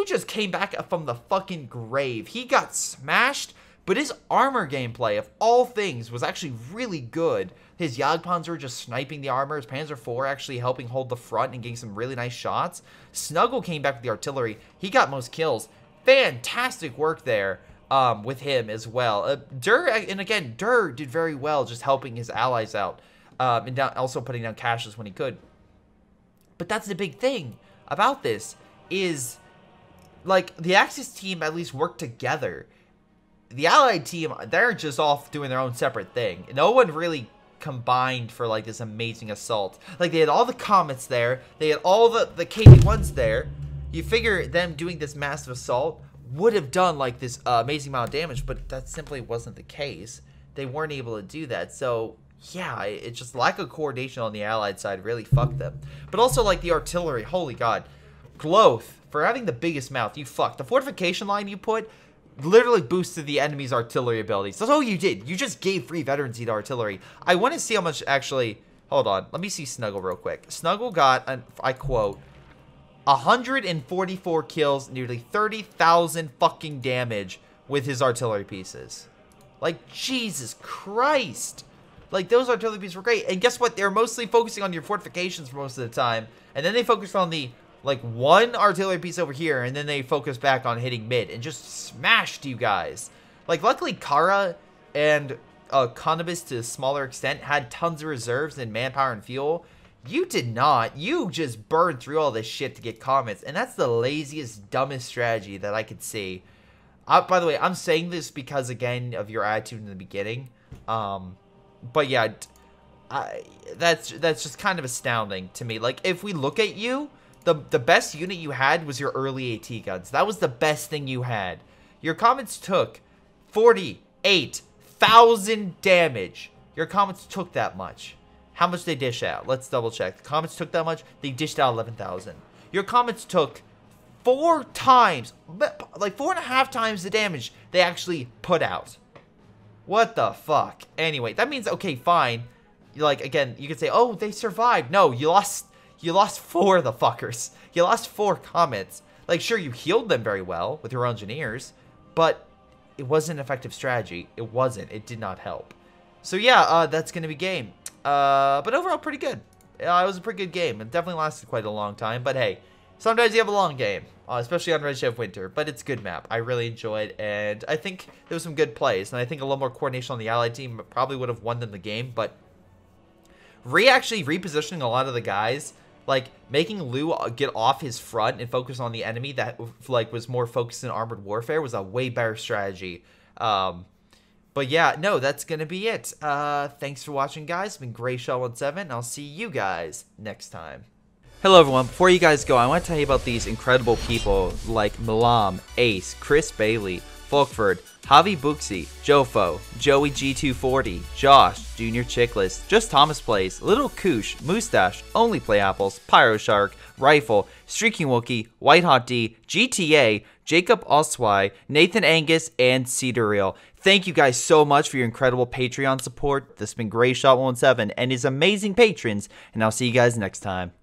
A: just came back from the fucking grave. He got smashed. But his armor gameplay, of all things, was actually really good. His Jagdpanzer just sniping the armor. His Panzer IV actually helping hold the front and getting some really nice shots. Snuggle came back with the artillery. He got most kills. Fantastic work there with him as well. Dur did very well just helping his allies out. And also putting down caches when he could. But that's the big thing about this is, like, the Axis team at least worked together. The Allied team, they're just off doing their own separate thing. No one really combined for, like, this amazing assault. Like, they had all the Comets there. They had all the KV-1s there. You figure them doing this massive assault would have done, like, this amazing amount of damage, but that simply wasn't the case. They weren't able to do that. So, yeah, it's just lack of coordination on the Allied side really fucked them. But also, like, the artillery, holy god. Gloth, for having the biggest mouth, you fucked. The fortification line you put... literally boosted the enemy's artillery abilities. That's all you did. You just gave free veteran seat artillery. I want to see how much actually... Hold on. Let me see Snuggle real quick. Snuggle got, I quote, 144 kills, nearly 30,000 fucking damage with his artillery pieces. Like, Jesus Christ. Like, those artillery pieces were great. And guess what? They're mostly focusing on your fortifications for most of the time. And then they focused on the, like, one artillery piece over here. And then they focused back on hitting mid. And just smashed you guys. Like, luckily, Kara and Cannabis, to a smaller extent, had tons of reserves and manpower and fuel. You did not. You just burned through all this shit to get comments. And that's the laziest, dumbest strategy that I could see. By the way, I'm saying this because, again, of your attitude in the beginning. But yeah, that's just kind of astounding to me. Like, if we look at you, the best unit you had was your early AT guns. That was the best thing you had. Your comments took 48,000 damage. Your comments took that much. How much they dish out? Let's double check. The comments took that much. They dished out 11,000. Your comments took 4 times, like 4.5 times the damage they actually put out. What the fuck? Anyway, that means, okay, fine. Like, again, you could say, oh, they survived. No, you lost 4 of the fuckers. You lost 4 comments. Like, sure, you healed them very well with your engineers, but it wasn't an effective strategy. It wasn't. It did not help. So yeah, that's gonna be game. But overall, pretty good. It was a pretty good game. It definitely lasted quite a long time. But hey, sometimes you have a long game, especially on Red Chef Winter. But it's a good map. I really enjoyed, and I think there was some good plays. And I think a little more coordination on the Allied team probably would have won them the game. But actually repositioning a lot of the guys, like making Lou get off his front and focus on the enemy that like was more focused in armored warfare, was a way better strategy. But yeah, no, that's going to be it. Thanks for watching, guys. It's been Greyshot17, and I'll see you guys next time. Hello, everyone. Before you guys go, I want to tell you about these incredible people like Milam, Ace, Chris Bailey, Folkvard, Javibuxi, Jfoe, Joey G240, Josh, jrchicklis, JustThomasPlays, Little Koosh, Mustaach, Onlyplayapples, Pyroshark, Rilfe, Streakingwookie, WhiteHotD, GTA, Jakub, Ocwieja, Nathan, Angus, and Cedarteal. Thank you guys so much for your incredible Patreon support. This has been Greyshot17 and his amazing patrons, and I'll see you guys next time.